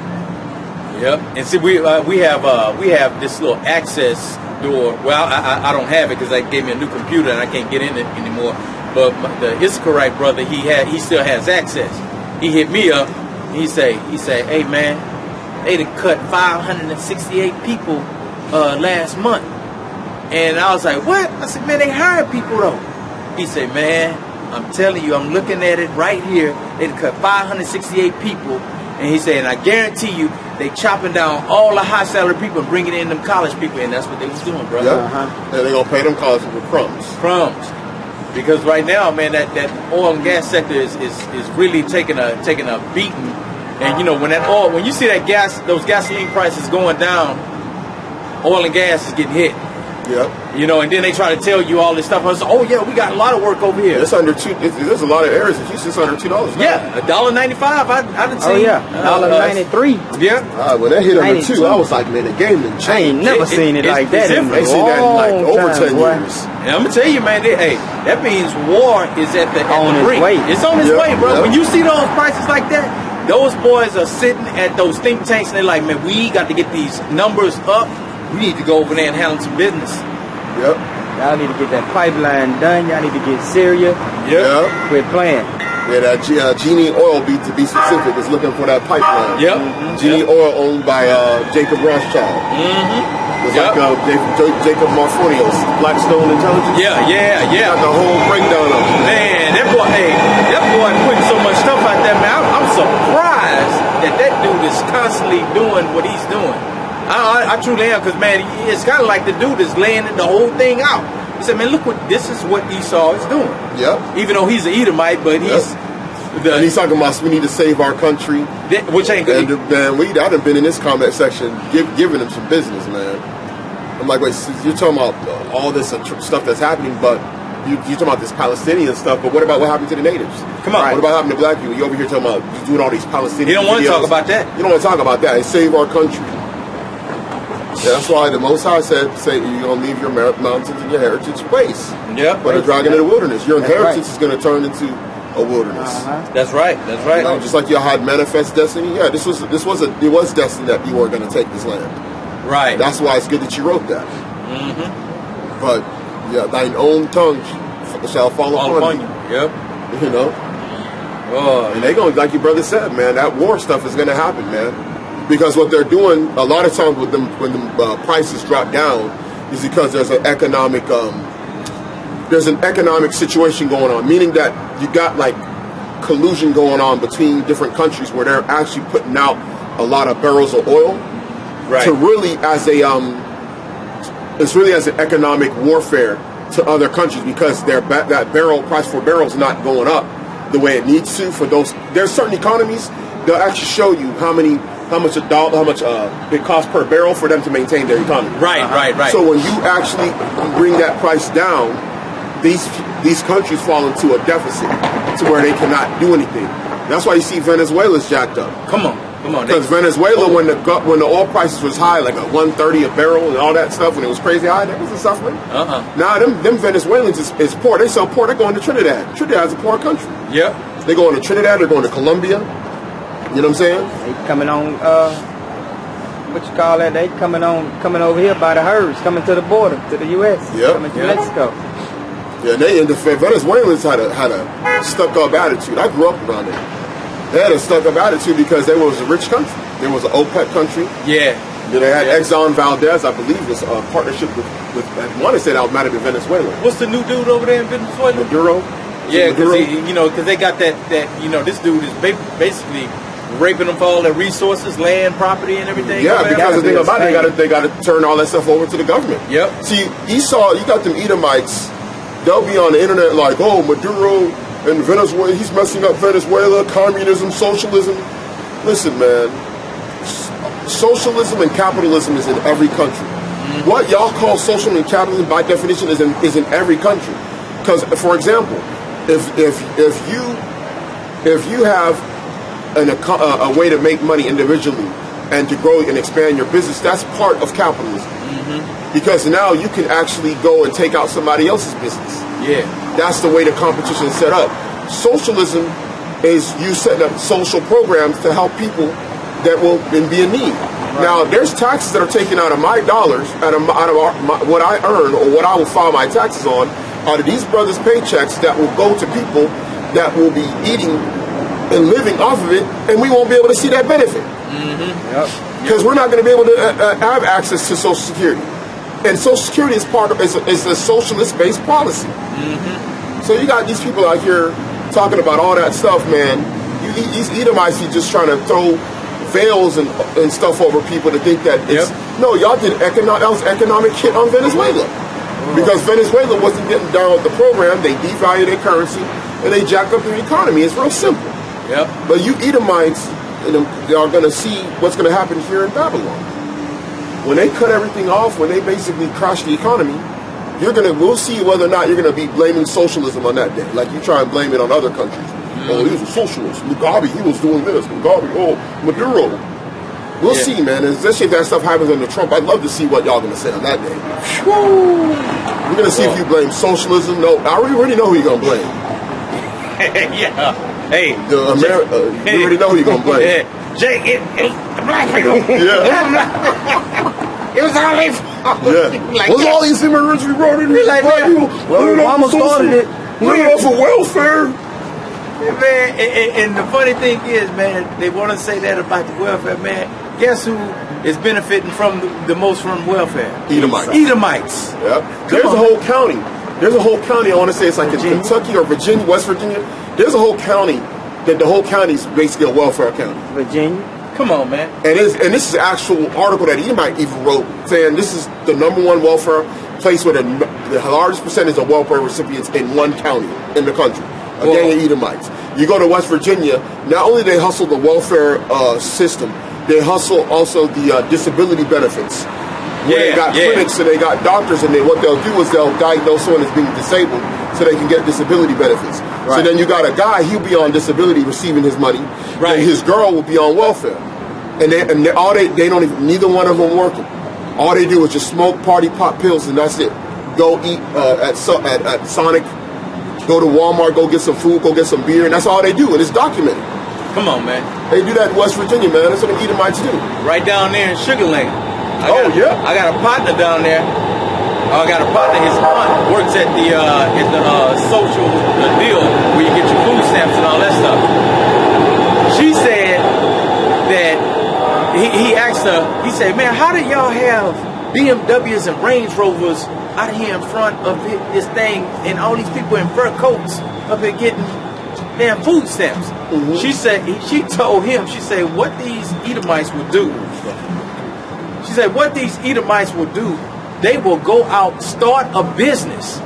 Yep. And see, we have this little access door. Well, I don't have it because they gave me a new computer and I can't get in it anymore. But the Issacharite brother, he still has access. He hit me up. He say, hey man, they done cut 568 people last month. And I was like, what? I said, man, they hired people though. He said, man, I'm telling you, I'm looking at it right here. They done cut 568 people. And he said, and I guarantee you, they chopping down all the high salary people and bringing in them college people. And that's what they was doing, bro. Yeah. And they going to pay them college people crumbs. Crumbs. Because right now, man, that oil and gas sector is really taking a beating. And you know, when you see those gasoline prices going down, oil and gas is getting hit. Yep. You know, and then they try to tell you all this stuff. I said, oh yeah, we got a lot of work over here. It's under $2. There's a lot of areas that it's under $2 now. Yeah, $1.95. I didn't see. Oh yeah, $1.93. Yeah. When that hit under $2, I was like, man, the game done changed. I ain't never seen it like that. They seen that in like over 10 years. And I'm gonna tell you, man, that means war is at the brink. Way. It's on its way, bro. When you see those prices like that, those boys are sitting at those think tanks and they're like, man, we got to get these numbers up. We need to go over there and handle some business. Yep. Y'all need to get that pipeline done. Y'all need to get Syria. Yep. Quit playing. Yeah, that Genie Oil, to be specific, is looking for that pipeline. Yep. Genie Oil owned by Jacob Rothschild. Mm-hmm. It's like Jacob Marfonio's Blackstone Intelligence. Yeah. Got the whole breakdown of it. Man, that boy putting so much stuff out there, man. I'm surprised that dude is constantly doing what he's doing. I truly am, because man, it's kind of like the dude is laying the whole thing out. He said, man, look, this is what Esau is doing. Yep. Even though he's an Edomite, but and he's talking about we need to save our country, which ain't good. And man, I done been in this comment section giving him some business, man. I'm like, wait, you're talking about all this stuff that's happening, but you're talking about this Palestinian stuff, but what about what happened to the natives? Come on. What about happening to black people? You over here talking about you doing all these Palestinian You don't want to videos. talk about that. You don't want to talk about that. It's save our country. Yeah, that's why the Most High said, say you're going to leave your mountains and your heritage place. Yeah. But a dragon in the wilderness. Your inheritance is going to turn into a wilderness. That's right. You know, just like you had manifest destiny. Yeah, it was destined that you were going to take this land. Right. That's why it's good that you wrote that. Mm-hmm. But yeah, thine own tongue shall fall upon you. Yep. You know. And they going, like your brother said, man, that war stuff is going to happen, man. Because what they're doing a lot of times with them when the prices drop down is because there's an economic situation going on, meaning that you got like collusion going on between different countries where they're actually putting out a lot of barrels of oil to really it's really as an economic warfare to other countries, because that price for barrel is not going up the way it needs to. For those, there's certain economies they'll actually show you how much it costs per barrel for them to maintain their economy. Right. So when you actually bring that price down, these countries fall into a deficit to where they cannot do anything. That's why you see Venezuela's jacked up. Come on. Because Venezuela, when the oil prices was high, like a $130 a barrel and all that stuff, when it was crazy high, that wasn't suffering. Now them Venezuelans is poor. They sell poor. They're going to Trinidad. Trinidad's a poor country. Yep. They're going to Trinidad. They're going to Colombia. You know what I'm saying? They coming on what you call that? They coming over here by the herds, coming to the border, to the U.S. Yep. Coming to Mexico. Yeah, the Venezuelans had a stuck-up attitude. I grew up around there. They had a stuck-up attitude because they was a rich country. They was an OPEC country. Yeah. Then they had Exxon Valdez, I believe, was a partnership with I want to say that might have been Venezuela. What's the new dude over there in Venezuela? Maduro. Yeah, because they got that this dude is basically raping them for all their resources, land, property, and everything. Yeah, because the thing about it, they got to turn all that stuff over to the government. Yep. See, you got them Edomites. They'll be on the internet like, oh, Maduro and Venezuela, he's messing up Venezuela, communism, socialism. Listen, man, socialism and capitalism is in every country. Mm-hmm. What y'all call socialism and capitalism, by definition, is in every country. Because, for example, if you have a way to make money individually and to grow and expand your business, that's part of capitalism. Mm-hmm. Because now you can actually go and take out somebody else's business. Yeah. That's the way the competition is set up. Socialism is you setting up social programs to help people that will be in need. Right. Now, there's taxes that are taken out of my dollars, out of what I earn or what I will file my taxes on, out of these brothers' paychecks that will go to people that will be eating and living off of it, and we won't be able to see that benefit. Mm-hmm. Because we're not going to be able to have access to Social Security. And Social Security is is a socialist-based policy. Mm-hmm. So you got these people out here talking about all that stuff, man. These Edomites, you just trying to throw veils and stuff over people to think that it's... Yep. No, y'all did that was economic hit on Venezuela. Because Venezuela wasn't getting down with the program. They devalued their currency and they jacked up their economy. It's real simple. Yep. But you Edomites are going to see what's going to happen here in Babylon. When they cut everything off, when they basically crash the economy, we'll see whether or not you're going to be blaming socialism on that day. Like you try and blame it on other countries. Mm-hmm. Oh, he was a socialist. Mugabe, he was doing this. Mugabe, Maduro. We'll see, man. Especially if that stuff happens under Trump. I'd love to see what y'all going to say on that day. Woo! We're going to see if you blame socialism. No, I already know who you're going to blame. Yeah. Hey. You already know who you're going to blame. Yeah. Jay, the black people. Yeah. It was all their fault. Yeah. Like What's all these immigrants we brought in here? Like, black people? Well, Mama started it. We're off of welfare. Man, and the funny thing is, man, they want to say that about the welfare, man. Guess who is benefiting from the most from welfare? Edomites. Yep. There's a whole county. There's a whole county. I want to say it's like in Kentucky or Virginia, West Virginia. There's a whole county that the whole county is basically a welfare county. Virginia. Come on, man. And this is an actual article that Edomite even wrote saying this is the #1 welfare place where the largest percentage of welfare recipients in one county in the country. A gang of Edomites. You go to West Virginia, not only they hustle the welfare system, they hustle also the disability benefits. Where they got clinics and they got doctors, and what they'll do is they'll diagnose someone as being disabled so they can get disability benefits. Right. So then you got a guy, he'll be on disability receiving his money, right. And his girl will be on welfare. And they don't even, neither one of them working. All they do is just smoke, party, pop pills, and that's it. Go eat at Sonic, go to Walmart, go get some food, go get some beer, and that's all they do, and it's documented. Come on, man. They do that in West Virginia, man. That's what the Edomites do. Right down there in Sugar Lane. I got a partner down there. I got a partner. His aunt works at the social deal where you get your food stamps and all that stuff. She said that he asked her. He said, "Man, how did y'all have BMWs and Range Rovers out here in front of this thing, and all these people in fur coats up here getting damn food stamps?" Mm-hmm. She told him, she said, what these Edomites would do. She said, what these Edomites will do, they will go out, start a business.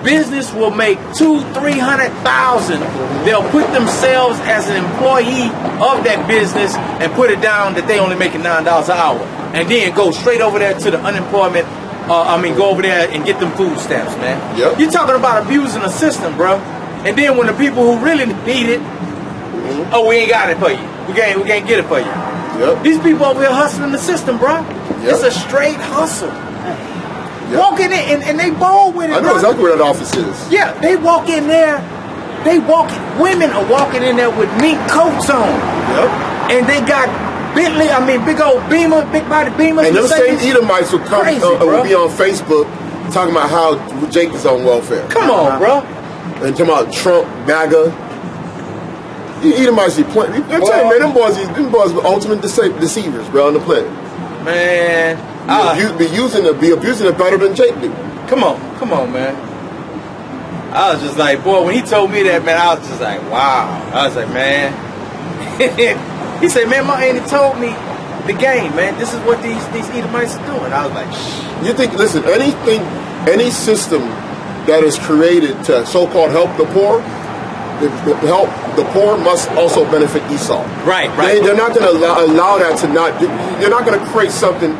Business will make $200,000-$300,000. They'll put themselves as an employee of that business and put it down that they only making $9 an hour, and then go straight over there to the unemployment. Go over there and get them food stamps, man. Yep. You're talking about abusing the system, bro. And then when the people who really need it, we ain't got it for you. We can't get it for you. Yep. These people over here hustling the system, bro. Yep. It's a straight hustle. Yep. Walk in there and they bold with it. I know exactly where that office is. Yeah, they walk in there. Women are walking in there with mink coats on. Yep. And they got Bentley, I mean, big old Beamer, big body Beamer. And those same Edomites would come, Crazy, would be on Facebook talking about how Jake is on welfare. Come on, bro. And talking about Trump, MAGA. Edomites be playing. I'm telling you, man, them boys were ultimate deceivers, bro, on the planet. Man, be abusing it better than Jake do. Come on, man. I was just like, boy, when he told me that, man, I was just like, wow. I was like, man. He said, man, my auntie told me the game, man. This is what these Edomites are doing. I was like, shh. You think, listen, any system that is created to so-called help the poor, the poor must also benefit Esau. Right. They're not going to allow that to not. They're not going to create something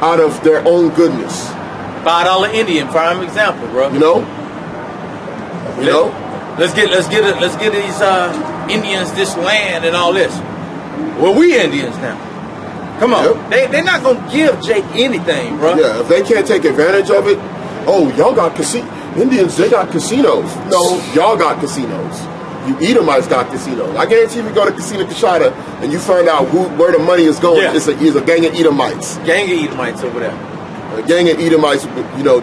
out of their own goodness. $5 Indian, prime example, bro. You know. Let's get these Indians this land and all this. Well, we Indians now. Come on, they're not gonna give Jake anything, bro. Yeah, if they can't take advantage of it, oh, y'all got Indians, they got casinos. No, y'all got casinos. You Edomites got casinos. I guarantee if you go to Casino Kashada and you find out where the money is going, it's a gang of Edomites. Gang of Edomites over there. A gang of Edomites,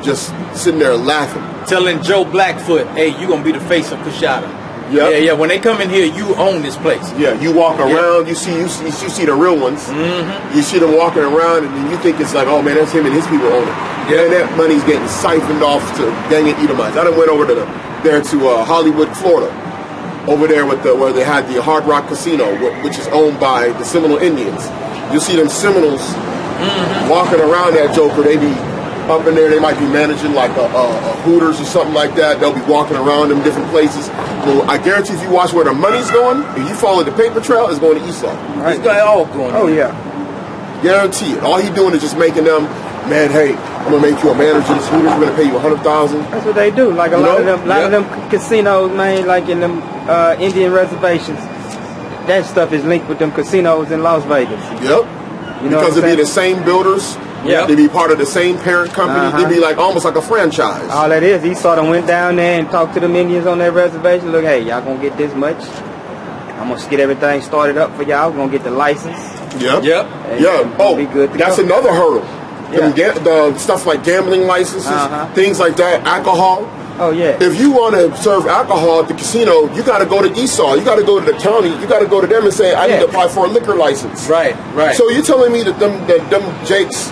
just sitting there laughing. Telling Joe Blackfoot, hey, you gonna be the face of Kashada. Yeah. When they come in here, you own this place. Yeah, you walk around, you see the real ones. Mm-hmm. You see them walking around, and then you think it's like, oh man, that's him and his people own it. Yeah, and that money's getting siphoned off to gang of Edomites. I done went over to Hollywood, Florida, over there where they had the Hard Rock Casino, which is owned by the Seminole Indians. You see them Seminoles walking around that joker. They be up in there, they might be managing like a Hooters or something like that. They'll be walking around in different places. Well, I guarantee if you watch where the money's going, if you follow the paper trail, it's going to Esau. Right. It's all going. Oh yeah, guarantee it. All he's doing is just making them, man. Hey, I'm gonna make you a manager of this Hooters. We're gonna pay you $100,000. That's what they do. Like a lot of them casinos, man. Like in them Indian reservations, that stuff is linked with them casinos in Las Vegas. Yep. Because it'd be the same builders. Yeah, they be part of the same parent company. They'd be like almost like a franchise. All that is, Esau done went down there and talked to them Indians on their reservation. Look, hey, y'all gonna get this much. I'm gonna get everything started up for y'all. We're gonna get the license. Yep. Be good that's go. Another hurdle. The stuff like gambling licenses, things like that, alcohol. Oh yeah. If you want to serve alcohol at the casino, you got to go to Esau. You got to go to the county. You got to go to them and say, I need to apply for a liquor license. Right. So you're telling me that them Jakes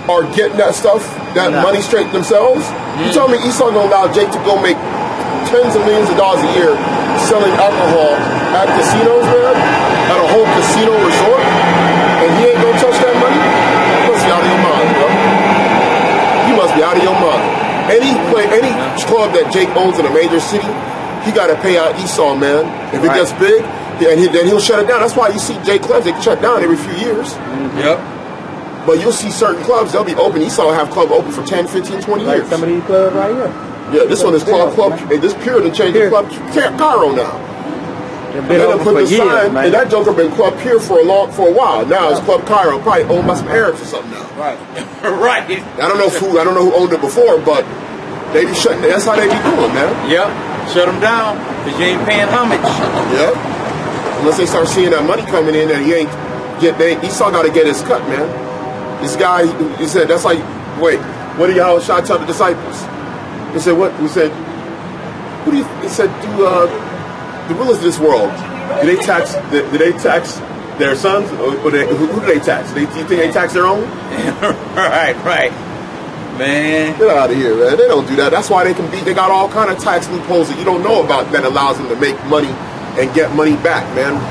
are getting that stuff, money straight themselves? You telling me Esau gonna allow Jake to go make tens of millions of dollars a year selling alcohol at casinos, man? At a whole casino resort? And he ain't gonna touch that money? You must be out of your mind, bro. You must be out of your mind. Any club that Jake owns in a major city, he got to pay out Esau, man. If it gets big, then he'll shut it down. That's why you see Jake clubs, they shut down every few years. Yep. But you'll see certain clubs, they'll be open. Esau will have club open for 10, 15, 20 years. Like some of these clubs right here. Yeah, this one is club. This Pure changed the club Cairo now. They've been open for years, man. And that joker been Club Pure for a while. Now it's Club Cairo, probably owned by some Arabs or something now. Right. Right. I don't know who owned it before, but they be shutting. That's how they be doing, man. Yep. Shut them down because you ain't paying homage. Yep. Unless they start seeing that money coming in, and Esau got to get his cut, man. This guy, he said, that's like, wait, what did Yahawashi tell the disciples? He said, what? He said, he said, the rulers of this world, do they tax their sons? Or who do they tax? Do you think they tax their own? Right. Man. Get out of here, man. They don't do that. That's why they got all kind of tax loopholes that you don't know about that allows them to make money and get money back, man.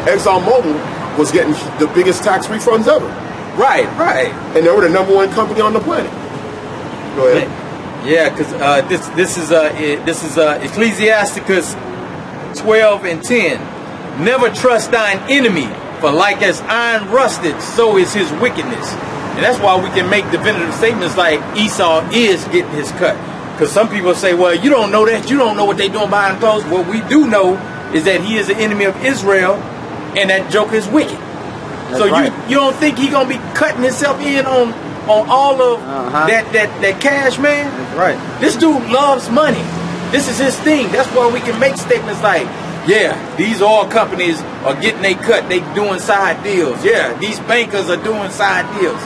ExxonMobil was getting the biggest tax refunds ever. Right. And they were the #1 company on the planet. Go ahead. Yeah, because this is Ecclesiasticus 12:10. Never trust thine enemy, for like as iron rusted, so is his wickedness. And that's why we can make definitive statements like Esau is getting his cut. Because some people say, well, you don't know that. You don't know what they're doing behind closed. What we do know is that he is an enemy of Israel, and that joker is wicked. That's so right. you don't think he's going to be cutting himself in on all of that cash, man? That's right. This dude loves money. This is his thing. That's why we can make statements like, Yeah, these oil companies are getting they cut. They doing side deals. Yeah, these bankers are doing side deals.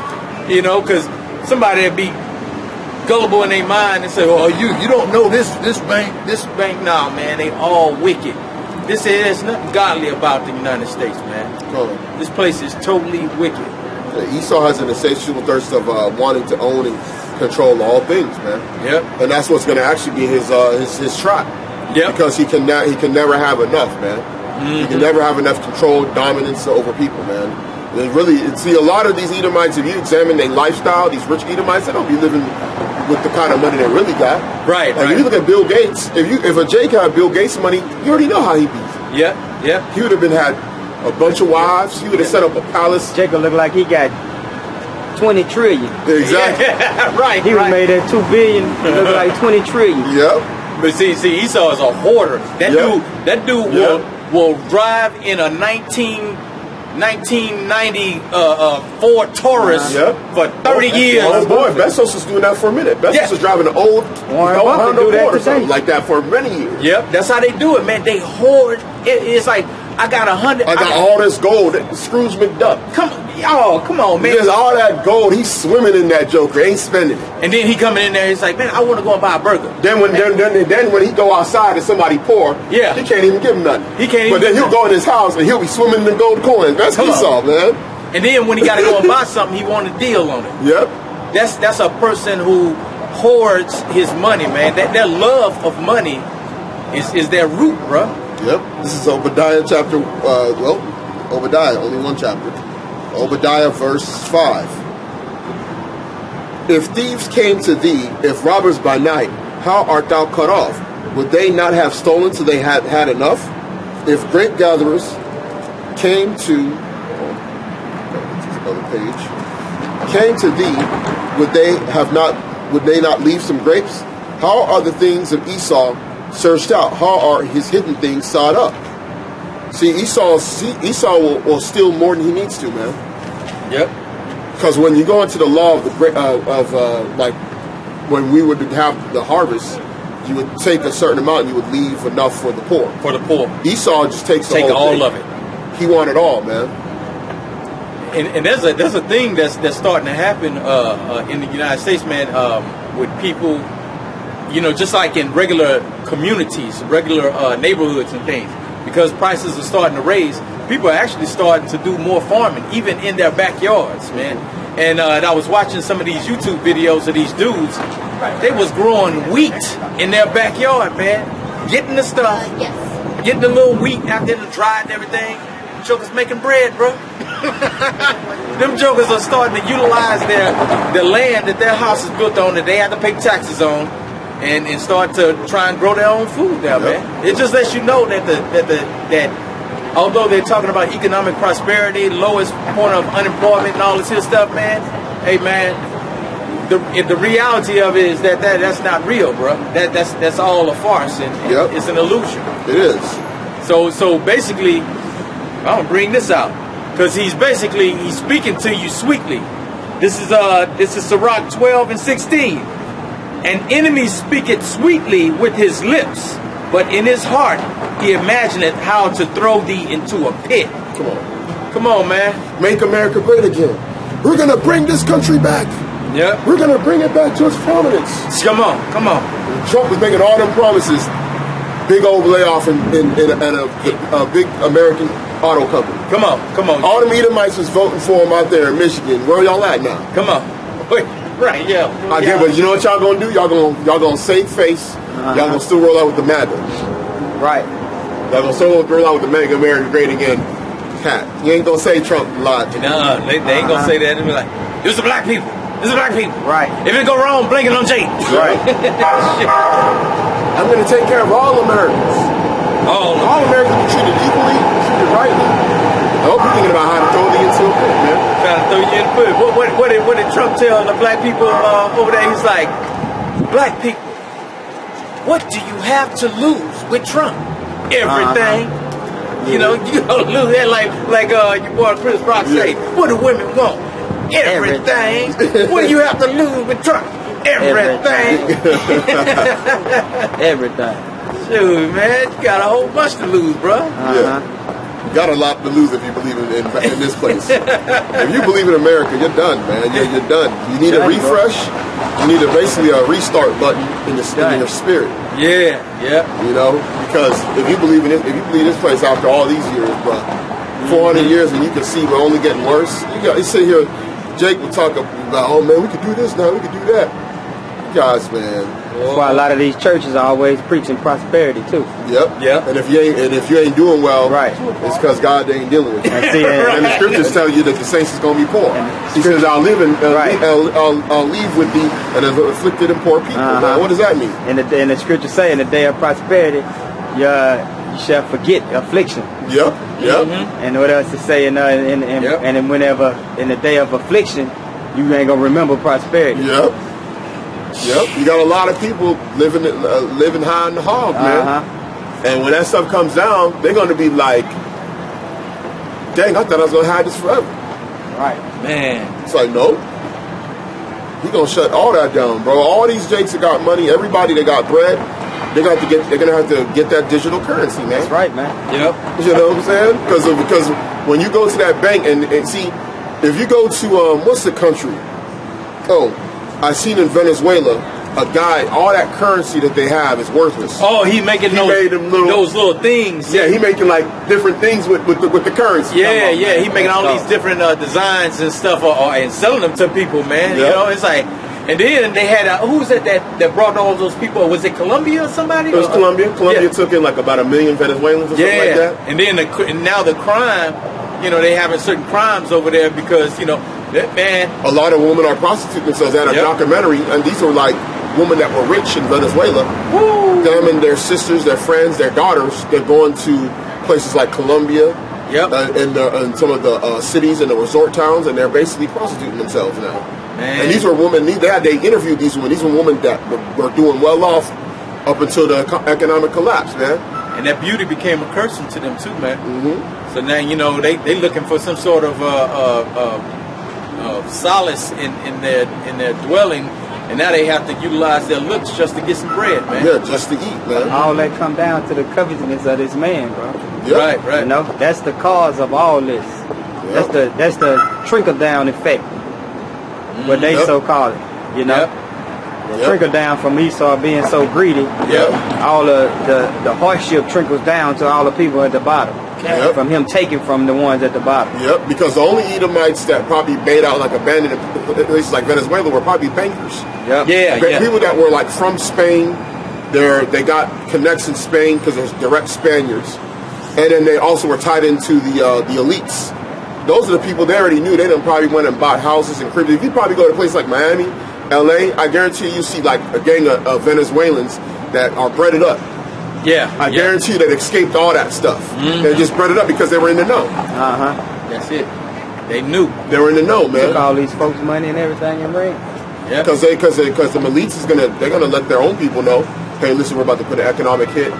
You know, because somebody will be gullible in their mind and say, "Oh, you don't know this bank, this bank." Nah, man, they all wicked. There's nothing godly about the United States, man. This place is totally wicked. Esau has an insatiable thirst of wanting to own and control all things, man. Yep. And that's what's going to actually be his trap. Yep. Because he can never have enough, man. He can never have enough control, dominance over people, man. There's really, see, a lot of these Edomites, if you examine their lifestyle, these rich Edomites, they don't be living with the kind of money they really got. Right. Like, if you look at Bill Gates, if a Jake had Bill Gates money, you already know how he'd be. Yep. Yep. He would have had a bunch of wives. He would have set up a palace. Jacob looked like he got 20 trillion. Exactly. Right. He was made at 2 billion. He looked like 20 trillion. Yep. But see, Esau is a hoarder. That dude will drive in a 1990 Ford Taurus for 30 years. Oh boy, Bezos was doing that for a minute. Bezos was driving an old Honda Accord or something like that for many years. Yep, that's how they do it, man. They hoard. It's like, I got 100. I got all this gold. Scrooge McDuck. Come on, man. There's all that gold. He's swimming in that joker. Ain't spending it. And then he coming in there. He's like, man, I want to go and buy a burger. Then when he go outside and somebody poor, he can't even give him nothing. He can't. But then he'll go in his house and he'll be swimming in the gold coins. That's Esau, man. And then when he got to go and buy something, he want a deal on it. Yep. That's a person who hoards his money, man. That love of money is their root, bro. Yep. This is Obadiah chapter, Obadiah, only one chapter. Obadiah verse 5. If thieves came to thee, if robbers by night, how art thou cut off? Would they not have stolen till they had enough? If grape gatherers came to thee, would they not leave some grapes? How are the things of Esau searched out? How are his hidden things sought up? See, Esau will steal more than he needs to, man. Yep. Because when you go into the law of like when we would have the harvest, you would take a certain amount and you would leave enough for the poor. For the poor. Esau just takes the whole all thing. of it. He wanted all, man. And there's a thing that's starting to happen in the United States, man, with people. You know, just like in regular communities, regular neighborhoods and things, because prices are starting to raise, people are actually starting to do more farming, even in their backyards, man. And I was watching some of these YouTube videos of these dudes. They was growing wheat in their backyard, man. Getting the stuff, getting the little wheat out there, dried and everything. Jokers making bread, bro. Them jokers are starting to utilize the land that their house is built on, that they have to pay taxes on. And start to try and grow their own food there, man. It just lets you know that that although they're talking about economic prosperity, lowest point of unemployment and all this here stuff, man. Hey, man, the reality of it is that's not real, bro. That's all a farce and it's an illusion. It is. So basically, I'm gonna bring this out because he's speaking to you sweetly. This is Sirach 12:16. An enemy speaketh sweetly with his lips, but in his heart he imagineth how to throw thee into a pit. Come on, man. Make America great again. We're gonna bring this country back. Yeah. We're gonna bring it back to its prominence. Come on. Trump was making all them promises. Big old layoff in a big American auto company. Come on. All them Edomites was voting for him out there in Michigan. Where y'all at now? Come on. Wait. Right, yeah. But you know what y'all gonna do? Y'all gonna save face. Y'all gonna still roll out with the MAGA. Right. Y'all gonna still roll out with the Make America Great Again hat. You ain't gonna say Trump a lot. No, they ain't gonna say that. They be like, "This is black people. This is black people." Right. If it go wrong, blame it on Jake. Right. I'm gonna take care of all Americans. All Americans be treated equally, treated rightly. I hope you're thinking about how to throw the into a pit, man. Trying to throw you in the pit. What did Trump tell the black people over there? He's like, black people, what do you have to lose with Trump? Everything. You know, you don't lose that like your boy Chris Rock say. What do women want? Everything. What do you have to lose with Trump? Everything. Everything. Shoot, man, you got a whole bunch to lose, bro. Yeah. You got a lot to lose if you believe in this place. If you believe in America, you're done, man. You're done. You need a refresh. You need basically a restart button in your spirit. Yeah. You know, because if you believe in this place after all these years, bro, 400 years, and you can see we're only getting worse. You sit here, Jake will talk about, oh man, we could do this now, we could do that. You guys, man. That's why a lot of these churches are always preaching prosperity too. Yep. And if you ain't doing well, right, it's because God ain't dealing with you. And the scriptures tell you that the saints is going to be poor. He says, I'll leave with thee and afflicted and poor people. Now, what does that mean? And the scriptures say, in the day of prosperity, you shall forget affliction. Yep. And what else to say? And then whenever in the day of affliction, you ain't gonna remember prosperity. Yep, you got a lot of people living high in the hog, man. And when that stuff comes down, they're going to be like, dang, I thought I was going to hide this forever. Right. Man. It's like, no. He's going to shut all that down, bro. All these jakes that got money, everybody that got bread, they're going to have to get that digital currency, man. That's right, man. Yep. You know what I'm saying? Because when you go to that bank and see, if you go to, what's the country? Oh, I seen in Venezuela a guy. All that currency that they have is worthless. Oh, he made them those little things. Yeah, he making like different things with the currency. Yeah, he making all these different designs and stuff, and selling them to people, man. You know, it's like, and then they had who was it that brought all those people? Was it Colombia or somebody? It was Colombia. Colombia took in like about 1 million Venezuelans or something like that. And then now the crime, you know, they having certain crimes over there because man, a lot of women are prostituting themselves. At a documentary, and these were like women that were rich in Venezuela. Woo. Them and their sisters, their friends, their daughters, they're going to places like Colombia and some of the cities and the resort towns, and they're basically prostituting themselves now. Man. And these were women, they interviewed these women. These were women that were doing well off up until the economic collapse, man. And that beauty became a curse to them too, man. Mm-hmm. So now, you know, they looking for some sort of solace in their dwelling, and now they have to utilize their looks just to get some bread, man. Yeah, just to eat, man. All that come down to the covetousness of this man, bro. Yep. Right. You know, that's the cause of all this. Yep. That's the trickle down effect, what they so call it. You know, the trickle down from Esau being so greedy. All the hardship trickles down to all the people at the bottom. From him taking from the ones at the bottom. Yep, because the only Edomites that probably made out like abandoned places like Venezuela were probably bankers. People that were like from Spain, they got connects in Spain because there's direct Spaniards, and then they also were tied into the elites. Those are the people they already knew. They done probably went and bought houses and cribs. If you probably go to a place like Miami, LA, I guarantee you see like a gang of Venezuelans that are breaded up. I guarantee you they escaped all that stuff. They just bred it up because they were in the know. That's it. They knew. They were in the know, man. Took all these folks' money and everything and ring. Because the elites they're gonna let their own people know. Hey, listen, we're about to put an economic hit.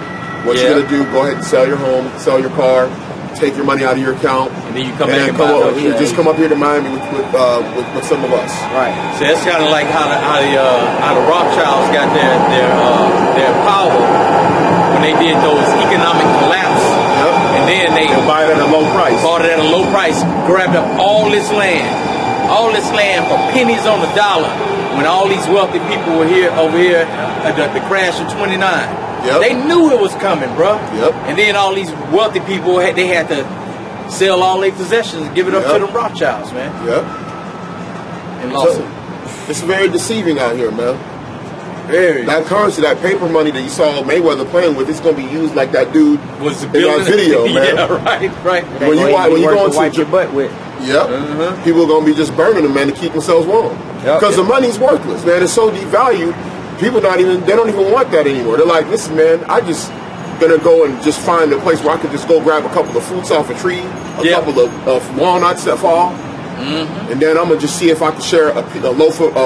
What you're gonna do? Go ahead and sell your home, sell your car, take your money out of your account, and then you come back and just come up here to Miami with some of us. Right. So that's kind of like how the Rothschilds got their power. When they did those economic collapse, and then they bought it at a low price. Grabbed up all this land for pennies on the dollar. When all these wealthy people were over here at the crash in '29, they knew it was coming, bro. And then all these wealthy people they had to sell all their possessions and give it up to the Rothschilds, man. And lost it. It's very deceiving out here, man. Very. That currency, that paper money that you saw Mayweather playing with, it's going to be used like that dude was in that video, man. Right. When you go into your butt with. People are going to be just burning them, man, to keep themselves warm. Because the money's worthless, man. It's so devalued. People they don't even want that anymore. They're like, listen, man, I just gonna go and just find a place where I could just go grab a couple of fruits off a tree, a couple of walnuts that fall. And then I'm gonna just see if I can share a loaf of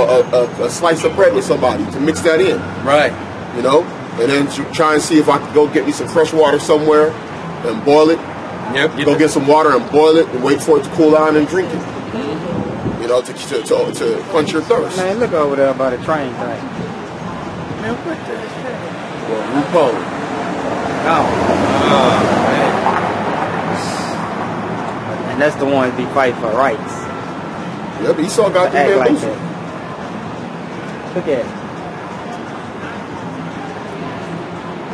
a slice of bread with somebody to mix that in. Right. You know, and then try and see if I could go get me some fresh water somewhere and boil it. Go get some water and boil it and wait for it to cool down and drink it. You know, to quench your thirst. Man, look over there by the train thing. Man, what the heck? Well, RuPaul. gone. Man. And that's the ones be fighting for rights. Yep, Esau got Act the like bamboozled. that. Look at it.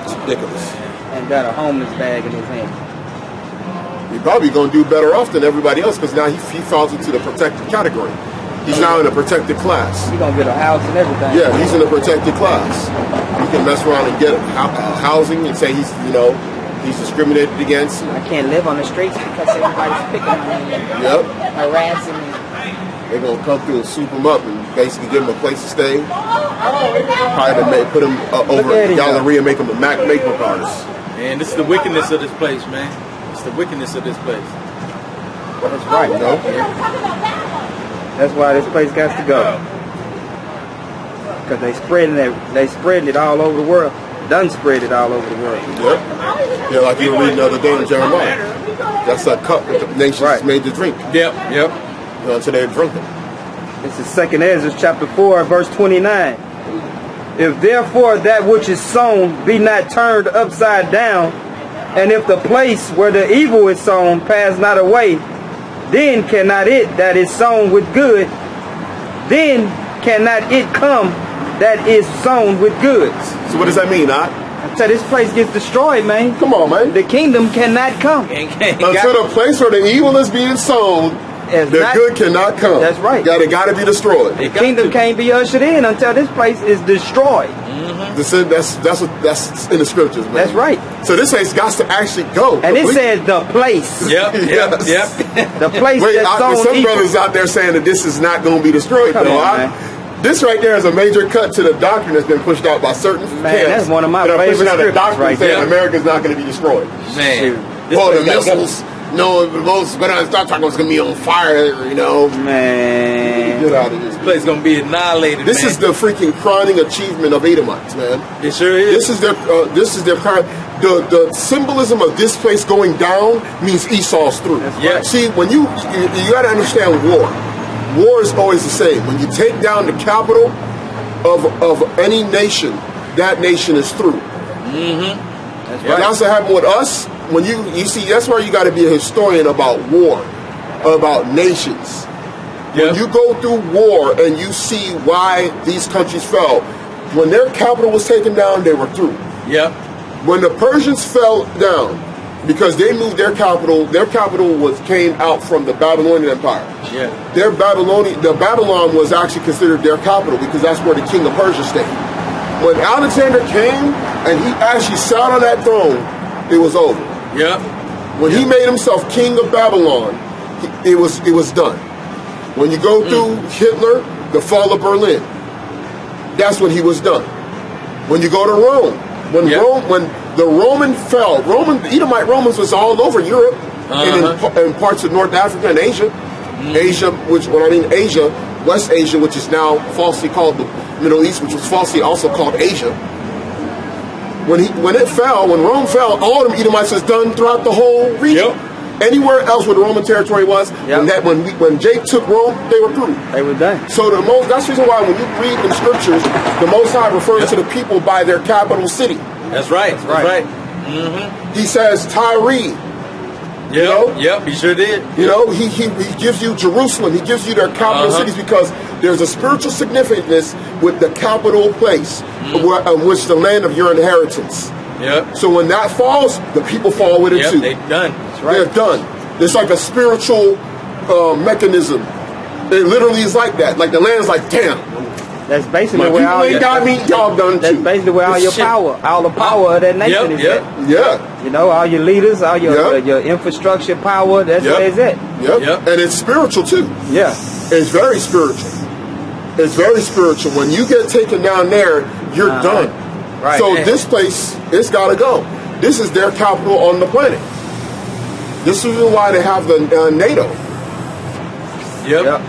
It's ridiculous. And got a homeless bag in his hand. He's probably going to do better off than everybody else because now he falls into the protected category. He's now in a protected class. He gonna get a house and everything. Yeah, he's in a protected class. He can mess around and get housing and say he's discriminated against. I can't live on the streets because everybody's picking on me and Yep. harassing me. They're going to come through and swoop him up and basically give him a place to stay. Probably put him over Galleria and make him a makeup artist. Man, this is the wickedness of this place, man. It's the wickedness of this place. That's right. You know? That's why this place got to go. Because they spreading it all over the world. Done spread it all over the world. Yep. Yeah, like you were reading the other day in Jeremiah. That's a cup that the nations made to drink. Yep. You know, until they're drinking. This is 2nd Ezra chapter 4, verse 29. If therefore that which is sown be not turned upside down, and if the place where the evil is sown pass not away, then cannot it that is sown with good, then cannot it come that is sown with goods. So what does that mean, Doc? Until this place gets destroyed, man. Come on, man. The kingdom cannot come. Until the place where the evil is being sown, the good cannot come. That's right. Got to be destroyed. The kingdom can't be ushered in until this place is destroyed. That's in the scriptures, man. That's right. So this place got to actually go. And it says the place. Yep. The place that's sown some evil. brothers out there saying that this is not going to be destroyed, Come though. on, man. This right there is a major cut to the doctrine that's been pushed out by certain camps. That's one of my that are favorite pushing out a scriptures doctrine right saying there. America's not going to be destroyed. Man. Oh, the missiles. No, the most going to start talking. It's going to be on fire. You know, Man. get out of here. This place is gonna be annihilated. This man. is the freaking crowning achievement of Edomites, man. It sure is. This is their the symbolism of this place going down means Esau's through. Yeah. See, when you got to understand war. War is always the same. When you take down the capital of any nation, that nation is through. That's And that's what happened with us. When you see, that's why you got to be a historian about war, about nations. When you go through war and you see why these countries fell, when their capital was taken down, they were through. Yep. When the Persians fell down, because they moved their capital came out from the Babylonian Empire. Yeah. The Babylon was actually considered their capital because that's where the king of Persia stayed. When Alexander came and he actually sat on that throne, it was over. Yep. When he made himself king of Babylon, it was done. When you go through Hitler, the fall of Berlin, that's when he was done. When you go to Rome, when the Roman fell, Edomite Romans was all over Europe and in parts of North Africa and Asia. Asia, Asia, West Asia, which is now falsely called the Middle East, which was falsely also called Asia. When Rome fell, all of them Edomites was done throughout the whole region. Yep. Anywhere else where the Roman territory was, when Jake took Rome, they were through. They were done. So that's the reason why when you read in scriptures, the Most High refers to the people by their capital city. That's right. That's right. He says Tyre. Yep. He sure did. You know, he gives you Jerusalem. He gives you their capital cities because there's a spiritual significance with the capital place, which the land of your inheritance. Yep. So when that falls, the people fall with it too. They're done. That's right. They're done. It's like a spiritual mechanism. It literally is like that. Like the land's like, damn. That's basically where all ain't got me. Y'all done That's too. basically where all your power, all the power of that nation is at. Yeah. You know, all your leaders, all your infrastructure power. That's where it's at. Yep. And it's spiritual too. Yeah. It's very spiritual. It's very spiritual. When you get taken down there, you're done. Right. So this place, it's got to go. This is their capital on the planet. This is why they have the NATO. Yep.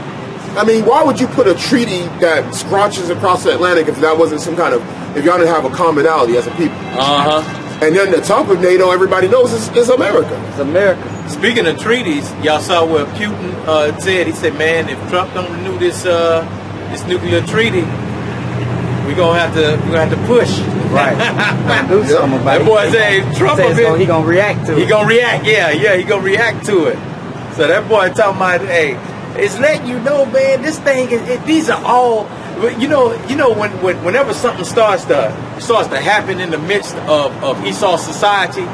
I mean, why would you put a treaty that scratches across the Atlantic if that wasn't some kind of, if y'all didn't have a commonality as a people? And then the top of NATO, everybody knows is America. It's America. Speaking of treaties, y'all saw what Putin said. He said, "Man, if Trump don't renew this nuclear treaty, we're gonna have to push. Right. Gonna do something about That it. boy say Trump He gonna react to it. He gonna react, yeah, he gonna react to it. So that boy talking about, hey, it's letting you know, man, this thing these are all, whenever something starts to happen in the midst of Esau society,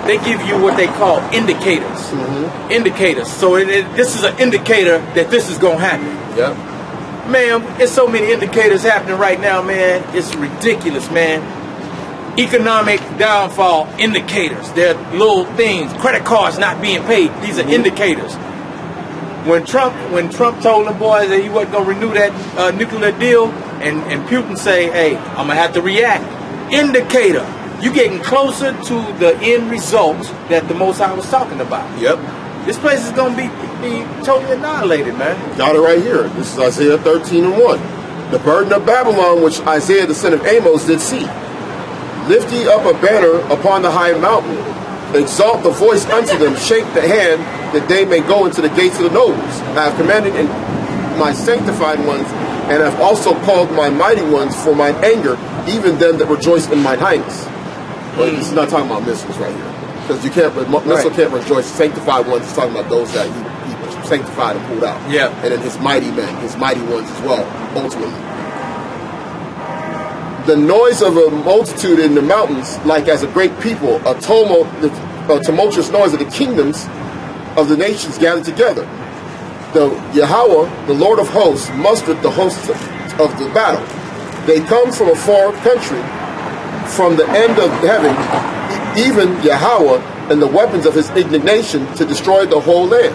they give you what they call indicators. Mm-hmm. Indicators. So this is an indicator that this is gonna happen. Yep. Man, there's so many indicators happening right now, man. It's ridiculous, man. Economic downfall indicators. They're little things. Credit cards not being paid. These are indicators. When Trump told the boys that he wasn't gonna renew that nuclear deal, and Putin say, hey, I'm gonna have to react. Indicator. You getting closer to the end result that the Most High was talking about. Yep. This place is gonna be totally annihilated, man. Got it right here. This is Isaiah 13:1. The burden of Babylon, which Isaiah the son of Amos did see. Lift ye up a banner upon the high mountain. Exalt the voice unto them. Shake the hand, that they may go into the gates of the nobles. I have commanded my sanctified ones, and have also called my mighty ones for mine anger, even them that rejoice in mine highness. But this is not talking about missiles right here. Because you can't, missile can't rejoice. Sanctified ones is talking about those that he sanctified and pulled out. Yeah. And then his mighty men, his mighty ones as well, ultimately. The noise of a multitude in the mountains, like as a great people, a tumultuous noise of the kingdoms of the nations gathered together. The Yahweh, the Lord of hosts, mustered the hosts of the battle. They come from a far country, from the end of heaven, even Yahweh, and the weapons of his indignation to destroy the whole land.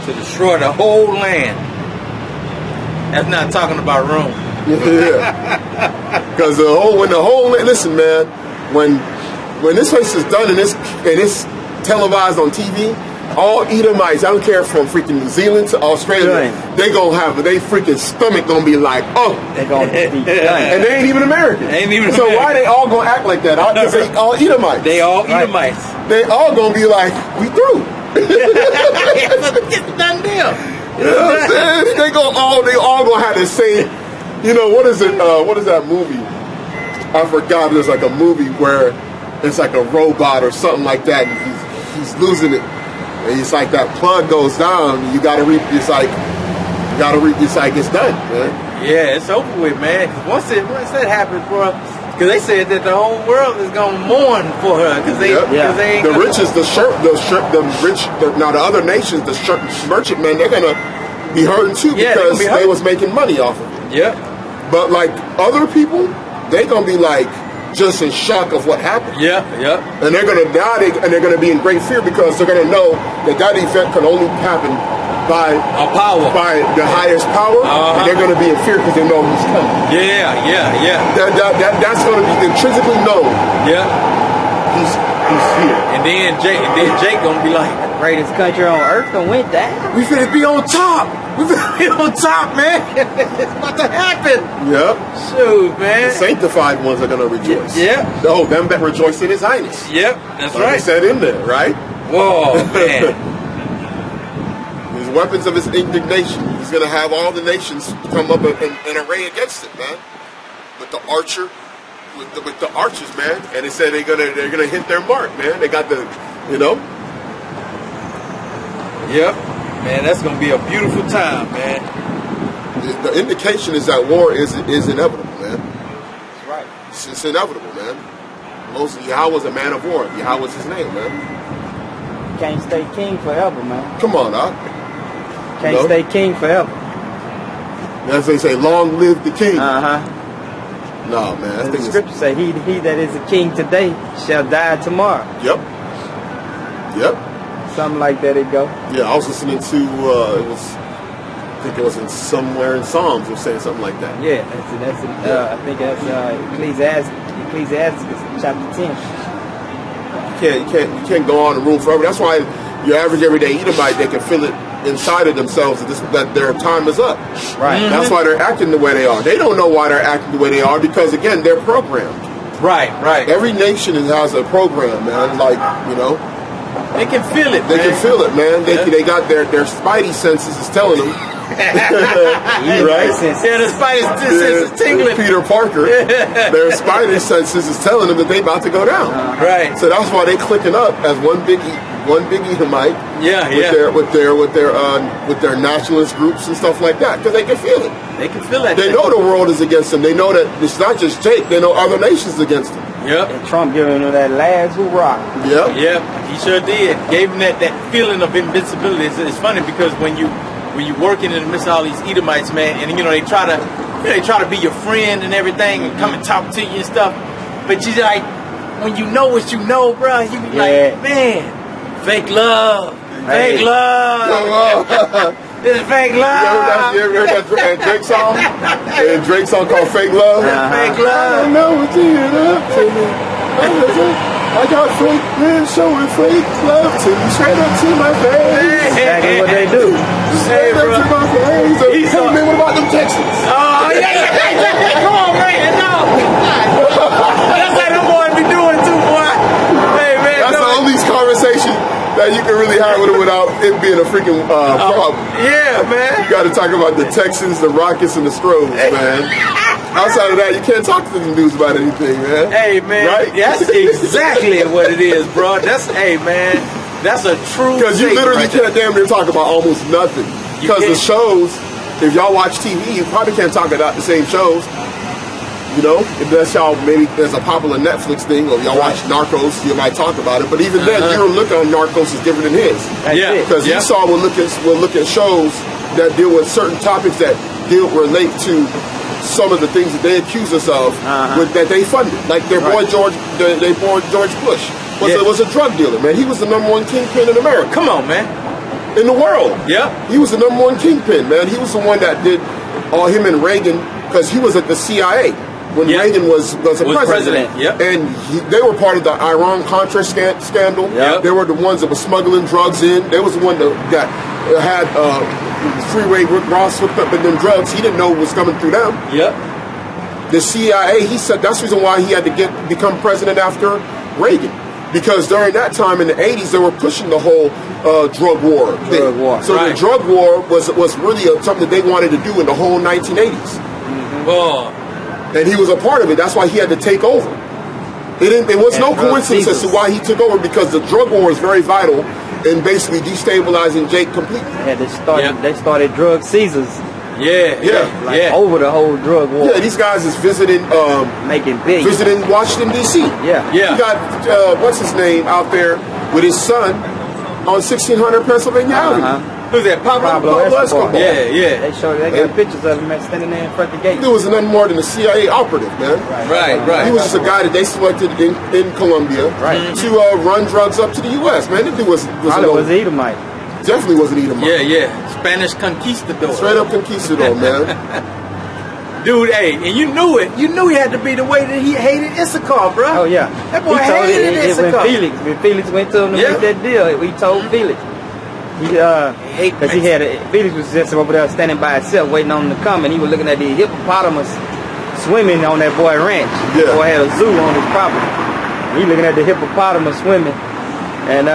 To destroy the whole land. That's not talking about Rome. Yeah. Because listen, man, when this place is done and it's televised on TV, all Edomites, I don't care from freaking New Zealand to Australia, they gonna have they freaking stomach gonna be like, oh, They're gonna be done. and they ain't even American. So why they all gonna act like that? Because they all Edomites. They all Edomites. They all gonna be like, we through. It's done deal. You know what I'm saying? They all gonna have the same. What is it? What is that movie? I forgot. There's like a movie where it's like a robot or something like that, and he's losing it, and it's like that plug goes down. And you gotta read. It's like it's done, man. Yeah, it's over with, man. Once that happens, bro, because they said that the whole world is gonna mourn for her because they ain't the riches, the other nations, the merchantmen, they're gonna be hurting too because they was making money off of it. Yeah. But like other people, they gonna be like just in shock of what happened. Yeah. And they're gonna die, and they're gonna be in great fear because they're gonna know that event can only happen by the highest power. And they're gonna be in fear because they know who's coming. Yeah. That's gonna be intrinsically known. Yeah. He's here. And then Jake gonna be like, The greatest country on earth done went down. we finna be on top. We finna be on top, man. It's about to happen. Yep. Shoot, man. The sanctified ones are gonna rejoice. Yeah. Oh, them that rejoice in his highness. Yep, that's Like right. I said in there, right? Whoa, man. His weapons of his indignation. He's gonna have all the nations come up and array against it, man. With the archer, with the archers, man. And they said they're gonna hit their mark, man. They got the. Yep. Man, that's going to be a beautiful time, man. The indication is that war is inevitable, man. That's right. It's inevitable, man. Yahweh's a man of war. Yahweh's his name, man. Can't stay king forever, man. Come on, Doc. Can't stay king forever. As they say, long live the king. Uh-huh. No, man. The scripture say, he that is a king today shall die tomorrow. Yep. Something like that it go. Yeah, I was listening to, I think it was somewhere in Psalms, it was saying something like that. Yeah, I think that's Ecclesiastes chapter 10. You can't go on and rule forever. That's why your average everyday Edomite, they can feel it inside of themselves that their time is up. Right. Mm-hmm. That's why they're acting the way they are. They don't know why they're acting the way they are because, again, they're programmed. Right. Every nation has a program, man. Like, They can feel it, They can feel it, man. They got their spidey senses is telling them Right? Yeah, the spidey sense is tingling. Peter Parker, their spidey senses is telling them that they about to go down. Right. So that's why they clicking up as one big Edomite. With their nationalist groups and stuff like that, because they can feel it. They can feel that. They know the world is against them. They know that it's not just Jake. They know other nations against them. Yep. And Trump giving them that last hoorah. Yep. Yep. He sure did. Gave him that feeling of invincibility. It's funny because when you working in the midst of all these Edomites, man, and they try to be your friend and everything and come and talk to you and stuff, but you like when you know what you know, bro, you be like, man, fake love. Fake love. This is fake love. You ever heard that Drake song? And Drake song called Fake Love? Fake love. I don't know what you up to me. I got fake men showing fake love to me. Straight up to my face. Exactly what they do. Straight up to my face. Hey man, what about them Texans? Oh, yeah. Come on, man. No. That's how them boys be doing too, boy. Hey, man. That's the only conversation that you can really have with it without it being a freaking problem. Yeah, man. You got to talk about the Texans, the Rockets, and the Stros, man. Outside of that, you can't talk to the news about anything, man. Hey, man. Right? That's exactly what it is, bro. Hey, man. That's a true. Because you literally can't damn near talk about almost nothing. Because the shows, if y'all watch TV, you probably can't talk about the same shows. Unless y'all maybe there's a popular Netflix thing, or y'all watch Narcos, you might talk about it. But even then, your look on Narcos is different than his. Because Esau will look at shows that deal with certain topics that relate to some of the things that they accuse us of that they funded. Like their boy George Bush was a drug dealer, man. He was the #1 kingpin in America. Come on, man. In the world. Yeah. He was the #1 kingpin, man. He was the one that did him and Reagan, because he was at the CIA. When Reagan was a president. Yep. And they were part of the Iran-Contra scandal. Yep. They were the ones that were smuggling drugs in. They was the one that had Freeway Rick Ross hooked up in them drugs. He didn't know what was coming through them. Yep. The CIA, he said that's the reason why he had to become president after Reagan. Because during that time in the 80s, they were pushing the whole drug war thing. So the drug war was really something that they wanted to do in the whole 1980s. Oh. And he was a part of it. That's why he had to take over. It was no coincidence as to why he took over, because the drug war is very vital in basically destabilizing Jake completely. Yeah, they started drug Caesars. Over the whole drug war. Yeah, these guys is visiting, making big, visiting Washington D.C. Yeah. You got what's his name out there with his son on 1600 Pennsylvania Avenue. Who's that? Pablo Escobar. Yeah. They got pictures of him standing there in front of the gate. He was nothing more than a CIA operative, man. Right. He was just a guy that they selected in Colombia to run drugs up to the U.S. Man, the dude was Edomite. Definitely was an Edomite. Yeah. Spanish conquistador. Straight up conquistador, man. Dude, hey, and you knew it. You knew he had to be the way that he hated Issachar, bro. Oh, yeah. That boy hated Issachar. When Felix went to him to make that deal, he told Felix. Because Felix was just over there standing by himself, waiting on him to come, and he was looking at the hippopotamus swimming on that boy ranch. The boy had a zoo on his property. He looking at the hippopotamus swimming, and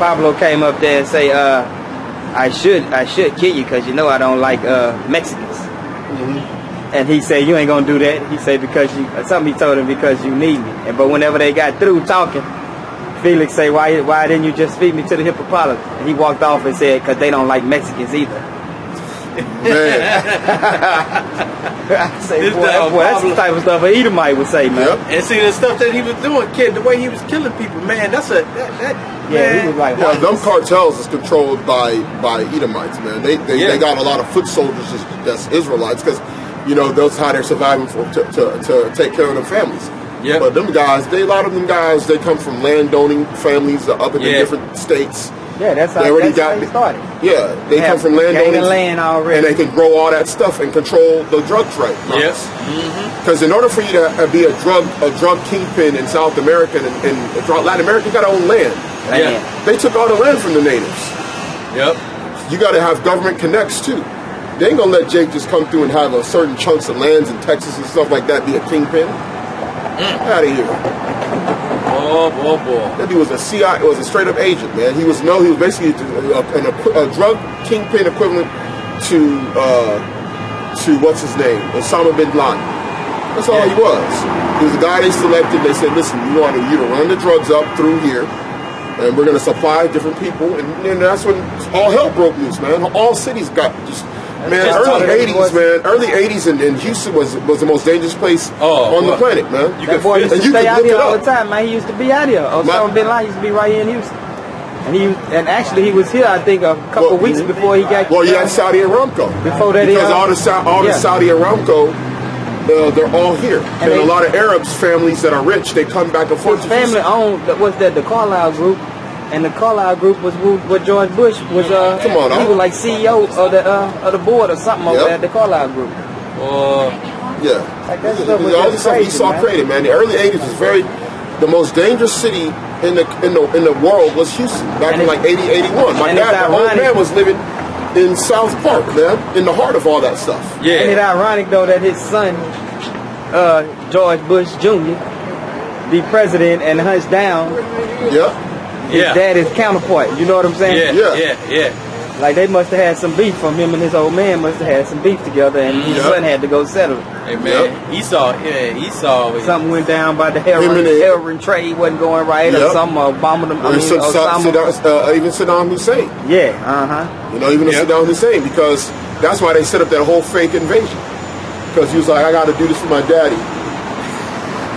Pablo came up there and say, I should kill you because you know I don't like Mexicans. And he said, you ain't gonna do that. He said, he told him, because you need me. But whenever they got through talking, Felix say, why didn't you just feed me to the hippopotamus? And he walked off and said, because they don't like Mexicans either. Man. I say, boy, that's the type of stuff an Edomite would say, man. And see the stuff that he was doing, kid, the way he was killing people, man, he was like, them cartels is controlled by Edomites, man. They got a lot of foot soldiers that's Israelites, because that's how they're surviving to take care of their families. Yeah. But them guys, a lot of them guys, they come from landowning families up in the different states. Yeah, that's how they started. Yeah, they come from landowning land already, and they can grow all that stuff and control the drug trade. Yes. Because in order for you to be a drug kingpin in South America and Latin America, you got to own land. Yeah. They took all the land from the natives. Yep. You got to have government connects too. They ain't gonna let Jake just come through and have a certain chunks of lands in Texas and stuff like that be a kingpin. Out of here. boy. That dude was a CIA, was a straight up agent, man. He was basically a drug kingpin equivalent to what's his name, Osama bin Laden. That's all he was. He was the guy they selected. They said, listen, you want you to run the drugs up through here, and we're going to supply different people. And that's when all hell broke loose, man. All cities got just, man, early 80s in Houston was the most dangerous place on the planet, man. That boy used to stay out here all the time, man. He used to be out here. Osama bin Laden used to be right here in Houston. And actually he was here, I think, a couple of weeks before he got. Well, you had Saudi Aramco. Before that, because all the Saudi Aramco, they're all here. And a lot of Arabs, families that are rich, they come back and forth. His family owned the Carlyle Group, and the Carlyle Group was what George Bush was. He was like CEO of the board or something over there at the Carlyle Group. Yeah. Like that stuff was all the stuff he saw created, man. The early 80s was the most dangerous city in the world was Houston back in like 80, 81. My dad, the old man, was living in South Park, man, in the heart of all that stuff. Yeah. And it's ironic though that his son, George Bush Jr., the president, and hunts down his daddy's counterpart. You know what I'm saying? Yeah. Like they must have had some beef from him and his old man must have had some beef together, and his son had to go settle it. Hey man, Esau. Something went down by the heroin trade wasn't going right, or some Obama. Even Saddam Hussein. Yeah, even Saddam Hussein, because that's why they set up that whole fake invasion. Because he was like, I got to do this for my daddy.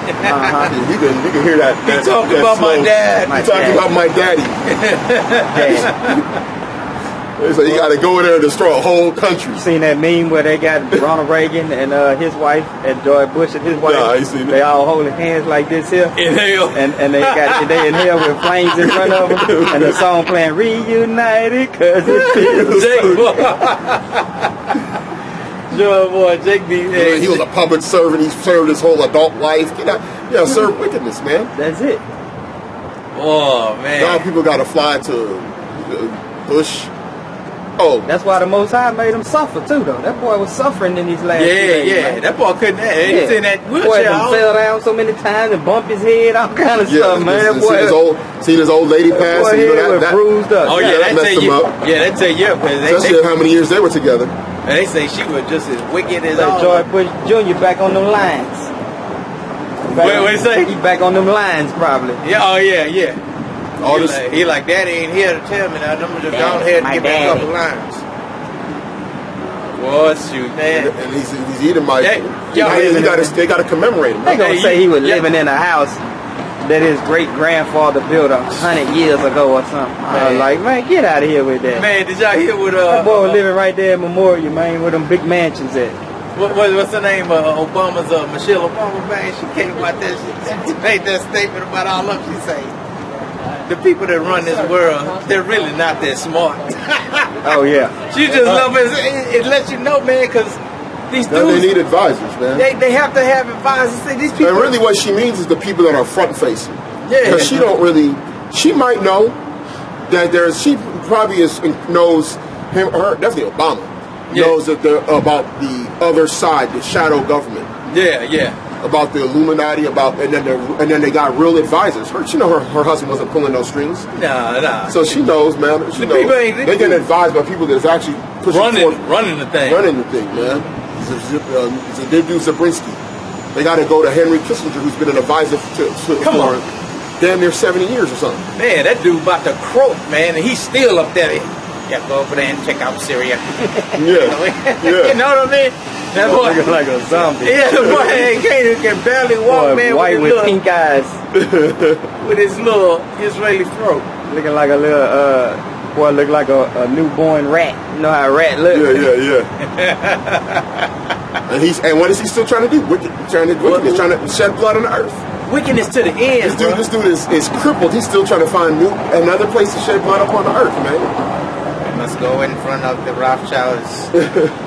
You can hear that. He talking about my dad. He talking about my daddy. So you got to go in there and destroy a whole country. Seen that meme where they got Ronald Reagan and his wife, and George Bush and his wife? No, I ain't seen they all holding hands like this here. Inhale. And they inhale with flames in front of them, and the song playing "Reunited" cause it feels Joe boy, Jake B. He was a public servant. He served his whole adult life. Serve wickedness, man. That's it. Oh man. Now people got to fly to Bush. Oh, that's why the Most High made him suffer too, though. That boy was suffering in these last days. Yeah. That boy couldn't. He's in that wheelchair. Boy fell down so many times and bumped his head, all kind of stuff, man. That boy, seen his old lady pass. Boy, that bruised up. Oh yeah, that messed him up. Yeah, that tell you. Especially how many years they were together. And they say she was just as wicked as George Bush Jr. back on them lines. What you say? He back on them lines, probably. Yeah. Oh yeah. He like, Daddy ain't here to tell me that. I'm just down here to give me a couple lines. Well, shoot, man. And he's eating my. They got to commemorate him. They gonna say he was living in a house that his great grandfather built 100 years ago or something. I was like, man, get out of here with that. Man, did y'all hear what that boy was living right there at Memorial, man, where them big mansions at. What's the name of Obama's Michelle Obama, man? She came out there. She made that statement about all of them. She say, the people that run this world, they're really not that smart. Oh, yeah. She just love it. It lets you know, man, because these dudes... They need advisors, man. They have to have advisors. These people... And really what she means is the people that are front-facing. Yeah. Because she don't really... She might know that she probably knows him, her, definitely Obama, knows that about the other side, the shadow government. Yeah. About the Illuminati, and then they got real advisors. Her husband wasn't pulling no strings. Nah. So she knows, man. She knows. They get advised by people that's actually running the thing. Running the thing, man. It's a dude Zabriskie. They got to go to Henry Kissinger, who's been an advisor for damn near 70 years or something. Man, that dude about to croak, man, and he's still up there. Yeah, go over there and check out Syria. Yeah. You know what I mean? That boy looking like a zombie. Yeah, the boy can barely walk, man. White with pink eyes. With his little Israeli throat. Looking like a little, boy, look like a newborn rat. You know how a rat looks? Yeah. And what is he still trying to do? He's trying to shed blood on the earth. Wickedness to the end. This dude is crippled. He's still trying to find another place to shed blood upon the earth, man. We must go in front of the Rothschilds.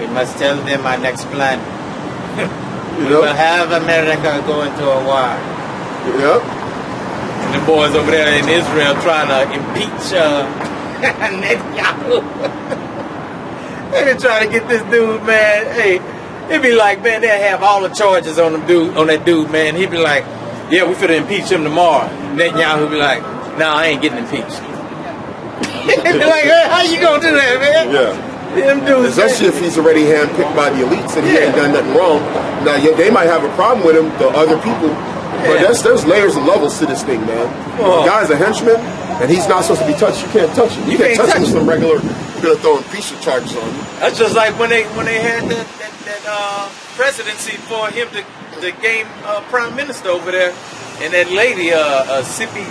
We must tell them our next plan. We will have America go into a war. Yep. And the boys over there in Israel trying to impeach Netanyahu. They been trying to get this dude, man. Hey, it'd be like, man, they'll have all the charges on that dude, man. He'd be like, yeah, we finna impeach him tomorrow. And Netanyahu be like, "Nah, I ain't getting impeached." Like, how you gonna do that, man? Yeah. Them dudes, especially if he's already handpicked by the elites and he ain't done nothing wrong. Now, yeah, they might have a problem with him, the other people, but there's layers and levels to this thing, man. The guy's a henchman, and he's not supposed to be touched. You can't touch him. You can't touch him with some regular. You're gonna throw impeachment charges on you. That's just like when they had that presidency for him to gain prime minister over there, and that lady, Sippy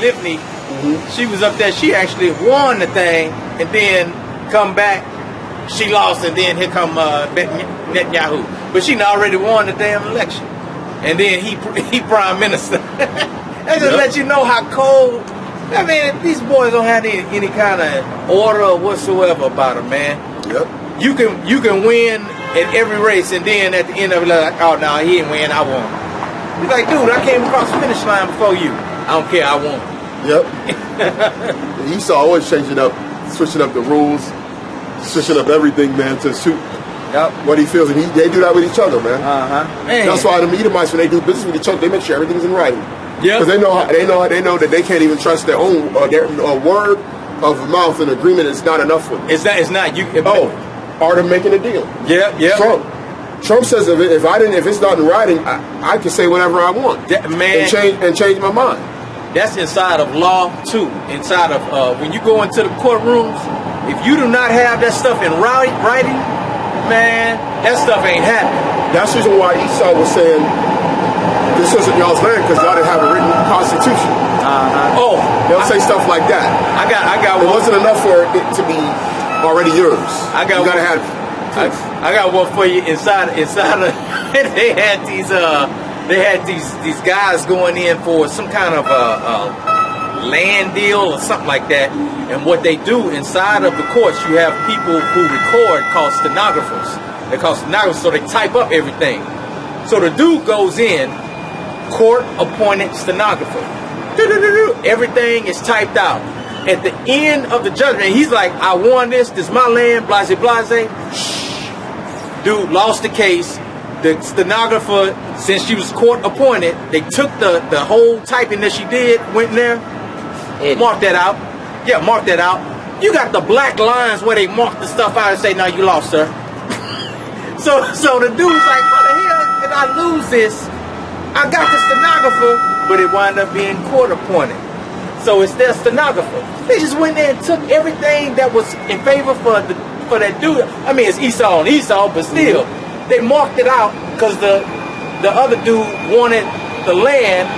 Livni, she was up there. She actually won the thing, and then come back. She lost, and then here come Netanyahu. But she already won the damn election, and then he prime minister. That just let you know how cold. I mean, these boys don't have any kind of order whatsoever about them, man. Yep. You can win at every race, and then at the end of it, like, oh no, he didn't win, I won. He's like, dude, I came across the finish line before you. I don't care, I won. Yep. Esau always changing up, switching up the rules. Switching up everything, man, to suit what he feels, and they do that with each other, man. That's why the Edomites, when they do business with each other, they make sure everything's in writing. Yeah, because they know that they can't even trust their own word of mouth and agreement is not enough for them. It's not you. Or they're making a deal. Yeah. Trump says if it's not in writing, I can say whatever I want, and change my mind. That's inside of law too. Inside of when you go into the courtrooms. If you do not have that stuff in writing, man, that stuff ain't happening. That's the reason why Esau was saying, this isn't y'all's land, because y'all didn't have a written constitution. They'll say stuff like that. I got. It wasn't enough for it to be already yours. I got one for you. Inside of they had these guys going in for some kind of land deal or something like that. And what they do inside of the courts, you have people who record called stenographers. They're called stenographers, so they type up everything. So the dude goes in, court-appointed stenographer. Everything is typed out. At the end of the judgment, he's like, I won this is my land, blase, blase. Dude lost the case. The stenographer, since she was court-appointed, they took the whole typing that she did, went in there, marked that out. Yeah, mark that out. You got the black lines where they mark the stuff out and say, "No, you lost, sir." so the dude's like, "How the hell did I lose this? I got the stenographer, but it wound up being court appointed. So it's their stenographer. They just went there and took everything that was in favor for that dude. I mean, it's Esau on Esau, but still, they marked it out because the other dude wanted the land,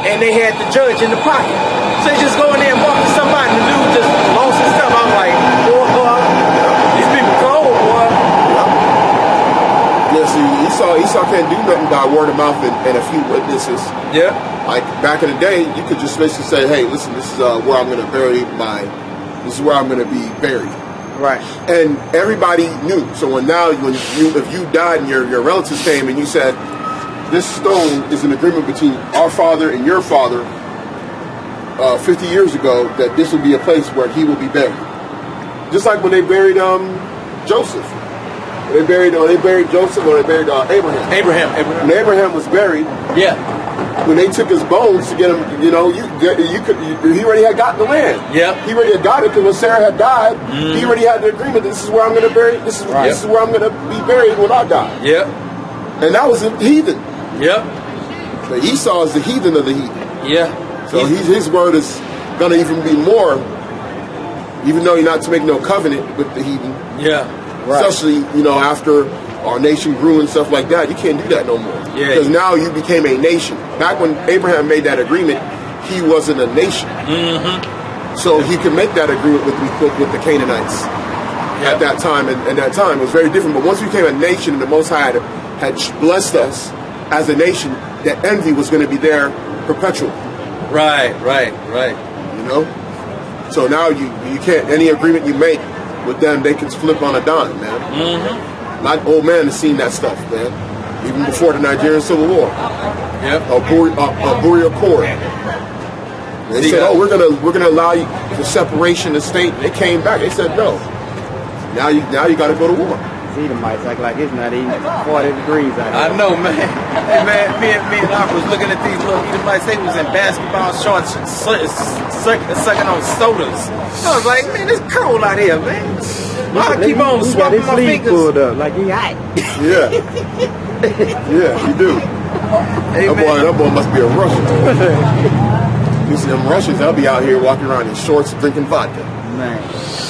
and they had the judge in the pocket. So they just go in there and walk to somebody, and the dude just lost his stuff. I'm like, boy, these people cold, boy. Yeah, see, Esau can't do nothing by word of mouth and a few witnesses. Yeah. Like back in the day, you could just basically say, hey, listen, this is where I'm going to this is where I'm going to be buried. Right. And everybody knew. So if you died and your relatives came and you said, this stone is an agreement between our father and your father 50 years ago that this will be a place where he will be buried. Just like when they buried Joseph. They buried Joseph or they buried Abraham. Abraham. When Abraham was buried, when they took his bones to get him, he already had gotten the land. Yeah. He already had got it because when Sarah had died, he already had the agreement. This is where I'm going to bury. This is where I'm going to be buried when I die. Yeah. And that was a heathen. Yep. But Esau is the heathen of the heathen. Yeah. So his word is going to even be more, even though you're not to make no covenant with the heathen. Yeah. Right. Especially, after our nation grew and stuff like that, you can't do that no more. Yeah. Because now you became a nation. Back when Abraham made that agreement, he wasn't a nation. Mm-hmm. So he could make that agreement with the Canaanites at that time. And that time it was very different. But once we became a nation and the Most High had blessed us as a nation, that envy was going to be there perpetual. Right. So now you can't, any agreement you make with them, they can flip on a dime, man. Mm-hmm. My old man has seen that stuff, man. Even before the Nigerian Civil War. Yep. Buri Accord. They said, we're gonna allow you the separation of state. They came back. They said no. Now you got to go to war. Edomites act like it's not even 40 degrees out I here. know, man. Hey, man, me and I was looking at these little Edomites. They was in basketball shorts, sucking on sodas. I was like, man, it's cold out here, man. I keep on He got swapping his my sleeve fingers. pulled up like he hot. Yeah. Yeah, you do. Hey, man. That boy must be a Russian. You see them Russians, they'll be out here walking around in shorts drinking vodka. Man.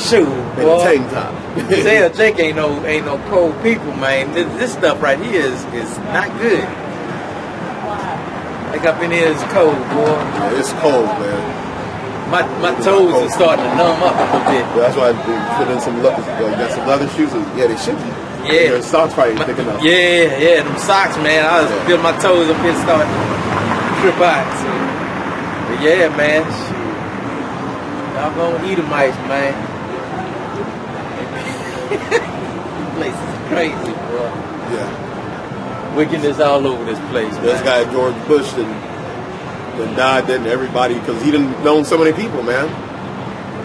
Shoot, In a boy. tank top. Tell Jake ain't no cold people, man. This stuff right here is not good. Like up in here is cold, boy. Yeah, it's cold, man. My toes are starting to numb up a little bit. Yeah, that's why I put in some leather. You got some leather shoes? Yeah, they should be. Yeah. Their socks probably thick enough. Yeah, them socks, man. I was feel my toes up here starting to trip out. So. But yeah, man. Shoot. Y'all gonna eat Edomites, man. This place is crazy, bro. Yeah. Wickedness all over this place, This man. guy George Bush then died, then everybody, because he didn't know so many people, man.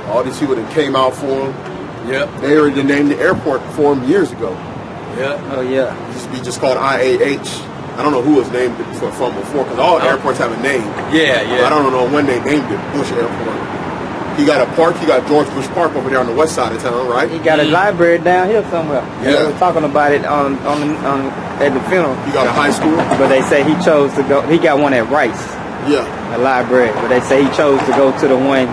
All these people that came out for him. Yep, They already named the airport for him years ago. yep. Oh yeah. It used to be just called IAH. I don't know who was named it from before, because all airports have a name. Yeah, yeah. I don't know when they named it Bush Airport. He got a park. He got George Bush Park over there on the west side of town, right? He got a library down here somewhere. They Yeah. were talking about it on at the funeral. He got a high school. But they say he chose to go. He got one at Rice, Yeah. a library. But they say he chose to go to the one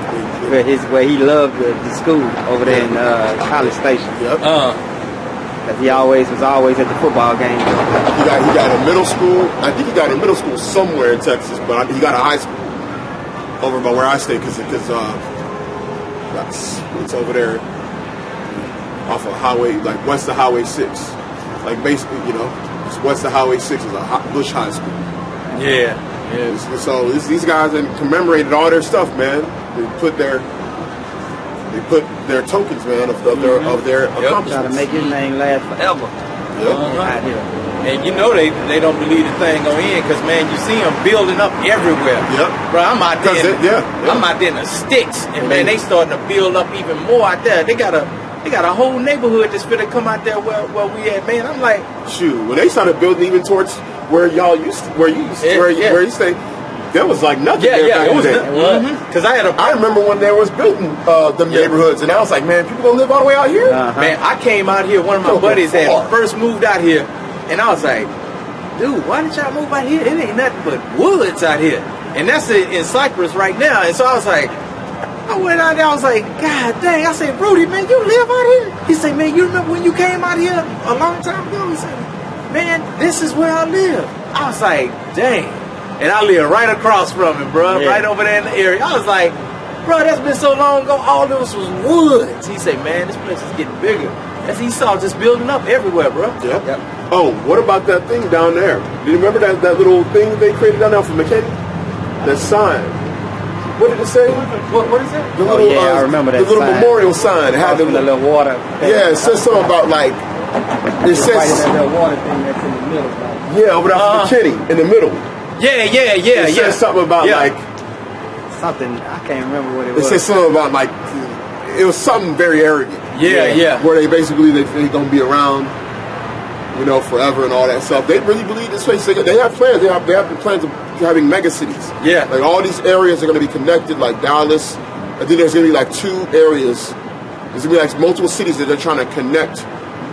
where he loved the school over there in College Station. Yep. Cause he was always at the football game. He got a middle school. I think he got a middle school somewhere in Texas, but he got a high school over by where I stay, because it's over there off of highway, like west of Highway 6. Like basically, it's west of Highway 6 is a Bush High School. Yeah, yeah. So these guys commemorated all their stuff, man. They put their tokens, man, of their accomplishments. Try to make his name last forever. Yep. Out here. And you know they don't believe the thing gonna end, because man, you see them building up everywhere. Yep. Bro, I'm out there. Yeah. I'm out there in the sticks, and man, they starting to build up even more out there. They got a whole neighborhood that's finna come out there where we at, man. I'm like, Shoot, when they started building even towards where you stay, there was like nothing there back in the day. Because I remember when they was building the neighborhoods, and I was like, man, people gonna live all the way out here? man, I came out here. One of my buddies had first moved out here, and I was like, dude, why did y'all move out here? It ain't nothing but woods out here, and that's in Cypress right now. And so I was like, I went out there. I was like, God dang! I said, Rudy, man, you live out here? He said, man, you remember when you came out here a long time ago? He said, man, this is where I live. I was like, dang. And I live right across from him, bro, right over there in the area. I was like, bro, that's been so long ago. All this was woods. He said, man, this place is getting bigger. As he saw just building up everywhere, bro. Yep. Oh, what about that thing down there? Do you remember that little thing they created down there for McKinney? That sign. What did it say? What is that? The little, I remember that the little sign. memorial sign. It had The little water. yeah, it says something about like. It Right in says that little water thing that's in the middle. Like, yeah, over there for McKinney in the middle. Yeah. It says something about like. something I can't remember what it It was. says something about like. It was something very arrogant. Yeah. Where they basically they gonna be around, forever and all that stuff. They really believe this place. They have plans. They have the plans of having mega cities. Yeah. Like all these areas are gonna be connected, like Dallas. I think there's gonna be like 2 areas. There's gonna be like multiple cities that they're trying to connect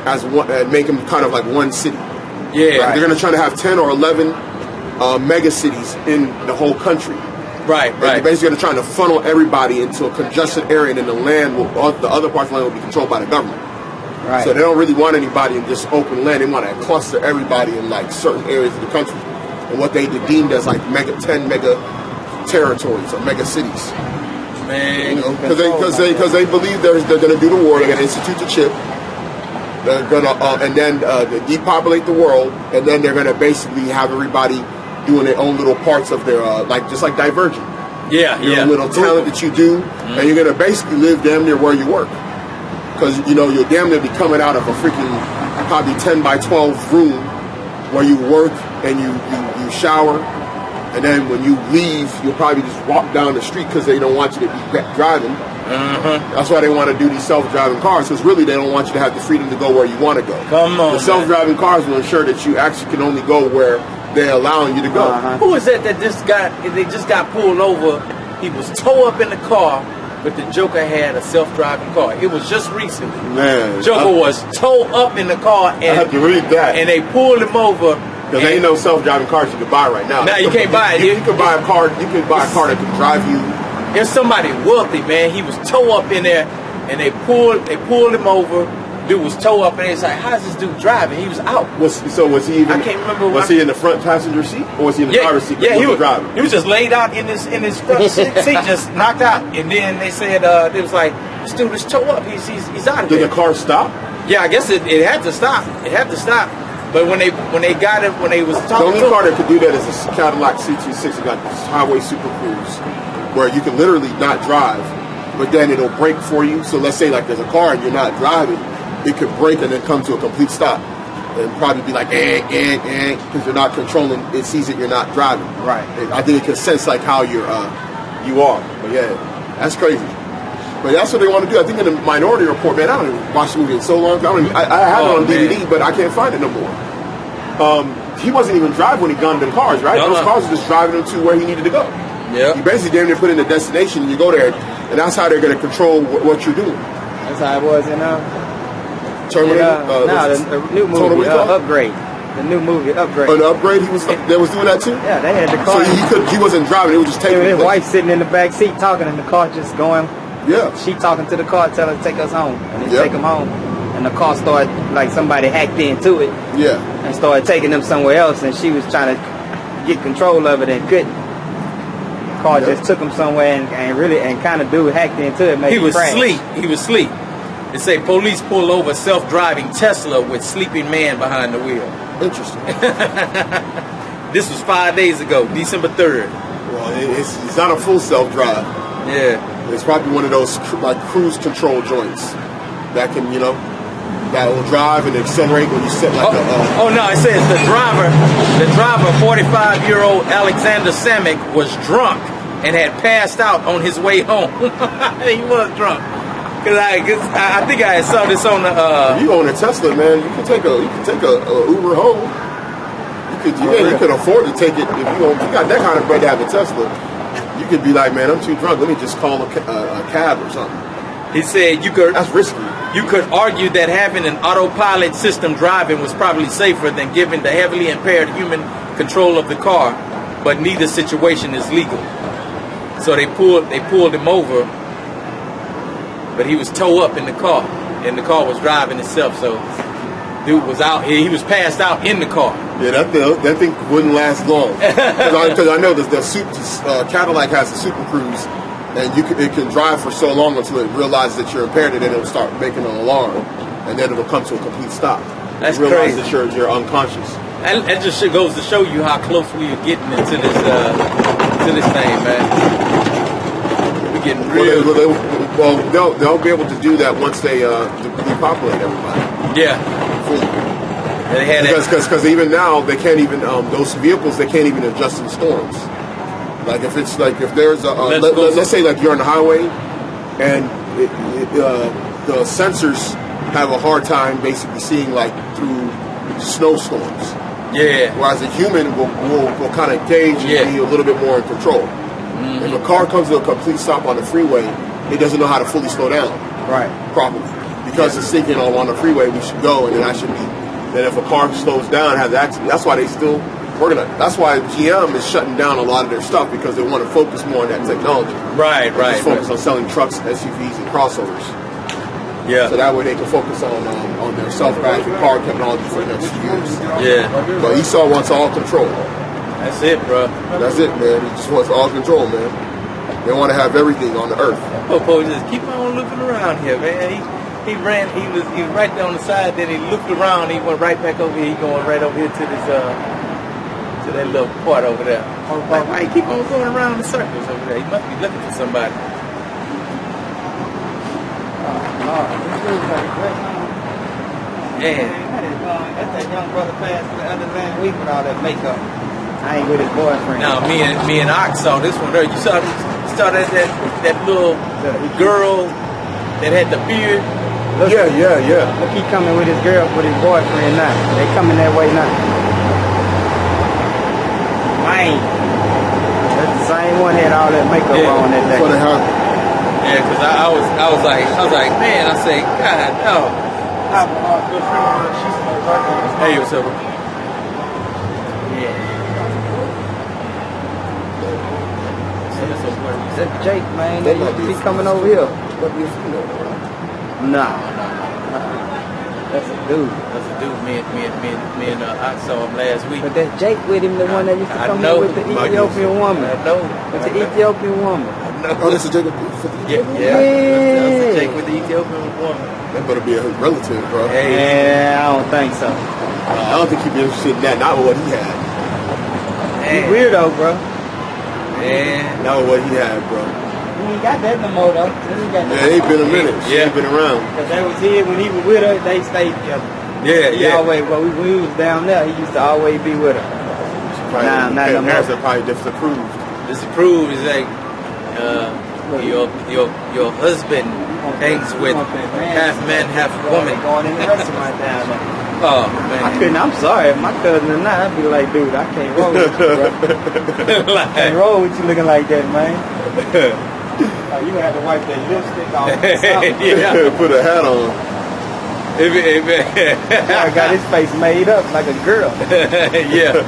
as one and make them kind of like one city. Yeah. Right? They're gonna try to have 10 or 11 mega cities in the whole country. Right. They're basically gonna try to funnel everybody into a congested area, and then the other parts of the land will be controlled by the government. Right. So they don't really want anybody in just open land. They want to cluster everybody in like certain areas of the country, and what they deemed as like 10 mega territories or mega cities. Man, Because they believe they're going to do the war. They're going to institute the chip. They're going to and then depopulate the world, and then they're going to basically have everybody doing their own little parts of their just like Divergent. Your little talent that you do, and you're going to basically live damn near where you work. Because you'll damn near be coming out of a freaking probably 10 by 12 room where you work and you shower And then when you leave, you'll probably just walk down the street because they don't want you to be driving. That's why they want to do these self-driving cars, because really they don't want you to have the freedom to go where you want to go. Come on, the self-driving cars will ensure that you actually can only go where they're allowing you to go. Who was that they just got pulled over? He was towed up in the car, but the Joker had a self-driving car. It was just recently. Man, Joker was towed up in the car, and I have to read that. And they pulled him over. Because there ain't no self-driving cars you can buy right now. No, you can't buy it. You can buy a car. You can buy a car that can drive you. There's somebody wealthy, man. He was towed up in there, and they pulled him over. Dude was towed up, and they was like, "How's this dude driving?" He was out. Was he even? I can't remember. Was he in the front passenger seat, or was he in the driver's seat? Yeah, he was driving. He was just laid out in his front seat, just knocked out. And then they said it was like, "This dude is towed up. He's out of there." Did the car stop? Yeah, I guess it had to stop. It had to stop. But when they got it, when they was talking, the only car that could do that is a Cadillac CT6. It got this highway Super Cruise, where you can literally not drive, but then it'll brake for you. So let's say like there's a car and you're not driving, it could brake and then come to a complete stop, and probably be like because you're not controlling. It sees that you're not driving. Right. I think it can sense like how you are. But yeah, that's crazy. But that's what they want to do. I think in the Minority Report, man, I don't even watch the movie in so long. I have it on DVD, but I can't find it no more. He wasn't even driving when he gunned them cars, right? Those cars were just driving him to where he needed to go. Yeah. You basically damn near put in a destination, and you go there, and that's how they're going to control what you're doing. That's how it was in Terminator. the new movie, Upgrade. The new movie, Upgrade. An Upgrade, they was doing that too? Yeah, they had the car. So he wasn't driving, it was just taking his wife sitting in the back seat talking, and the car just going. Yeah. She talking to the car, telling her to take us home. And they take them home. And the car started, like somebody hacked into it. Yeah. And started taking them somewhere else, and she was trying to get control of it and couldn't. The car just took him somewhere and kind of dude hacked into it, made he was crash. asleep. He was asleep. They say police pulled over a self-driving Tesla with sleeping man behind the wheel. Interesting. This was 5 days ago, December 3rd. Well, it's not a full self-drive. Yeah. It's probably one of those like cruise control joints that can, that will drive and accelerate when you set like no, it says the driver, 45-year-old Alexander Samek, was drunk and had passed out on his way home. He was drunk. Cause I think I saw this on the. If you own a Tesla, man, you can take a Uber home. You could afford to take it if you got that kind of bread to have a Tesla. You could be like, man, I'm too drunk. Let me just call a cab or something. He said you could. That's risky. You could argue that having an autopilot system driving was probably safer than giving the heavily impaired human control of the car, but neither situation is legal. So they pulled him over, but he was towed up in the car, and the car was driving itself. So dude was out. He was passed out in the car. Yeah, that thing wouldn't last long. Because I know the Cadillac has the Super Cruise, and it can drive for so long until it realizes that you're impaired, and then it'll start making an alarm, and then it'll come to a complete stop. That's you realize crazy. That you're unconscious. And that just goes to show you how close we are getting into this thing, man. We're getting real. Well, they'll be able to do that once they depopulate everybody. Yeah. Fully. They had because even now they can't even those vehicles they can't even adjust in storms. Like if there's a let's say like you're on the highway and the sensors have a hard time basically seeing like through snowstorms. Yeah. Whereas a human will kind of gauge and be a little bit more in control. Mm-hmm. If a car comes to a complete stop on the freeway, it doesn't know how to fully slow down. Right. Properly. Because it's thinking, on the freeway we should go, and then I should be. Then if a car slows down, has accident, that's why that's why GM is shutting down a lot of their stuff, because they want to focus more on that technology. Right. Just focus on selling trucks, SUVs, and crossovers. Yeah. So that way they can focus on their self-driving car technology for the next few years. Yeah. But Esau wants all control. That's it, bro. That's it, man. He just wants all control, man. They want to have everything on the earth. Popo just keep on looking around here, man. He ran. He was right there on the side. Then he looked around. He went right back over here. He going right over here to this to that little part over there. Why he keep on going around in circles over there? He must be looking for somebody. Yeah. That's that young brother passed the other last week with all that makeup. I ain't with his boyfriend. Now me and Ox saw this one there. You saw that little girl that had the beard. Look, Yeah. Look, he coming with his girl, with his boyfriend now. They coming that way now. Man, that's the same one had all that makeup on that day. That's what they have. Yeah, because I was like, man, I say, God, no. Hey, what's up? Yeah. That's Jake, man. They used to be coming over here. Nah. That's a dude. That's a dude. Me and I saw him last week. But that's Jake with him, the one that used to come here with the Ethiopian woman. I know. With the Ethiopian woman. Oh, that's a Jacob. Yeah. That's a Jake with the Ethiopian woman. That better be a relative, bro. Hey. Yeah, I don't think so. I don't think he'd be interested in that. Not what he had. He's weirdo, bro. Yeah. Not what he had, bro. He ain't got that no more, though. Yeah, ain't been a minute. She ain't been around. Because they was here when he was with her, they stayed together. He always, when he was down there, he used to always be with her. Nah, not no more. Parents are probably disapproved. Disapproved is like your husband hangs with half man, half woman. Going in the restaurant down there. Oh man. I'm sorry, if my cousin or not, I'd be like, dude, I can't roll with you, bro. I can't roll with you looking like that, man. You gonna have to wipe that lipstick off. Yeah, put a hat on. I got his face made up like a girl. Yeah.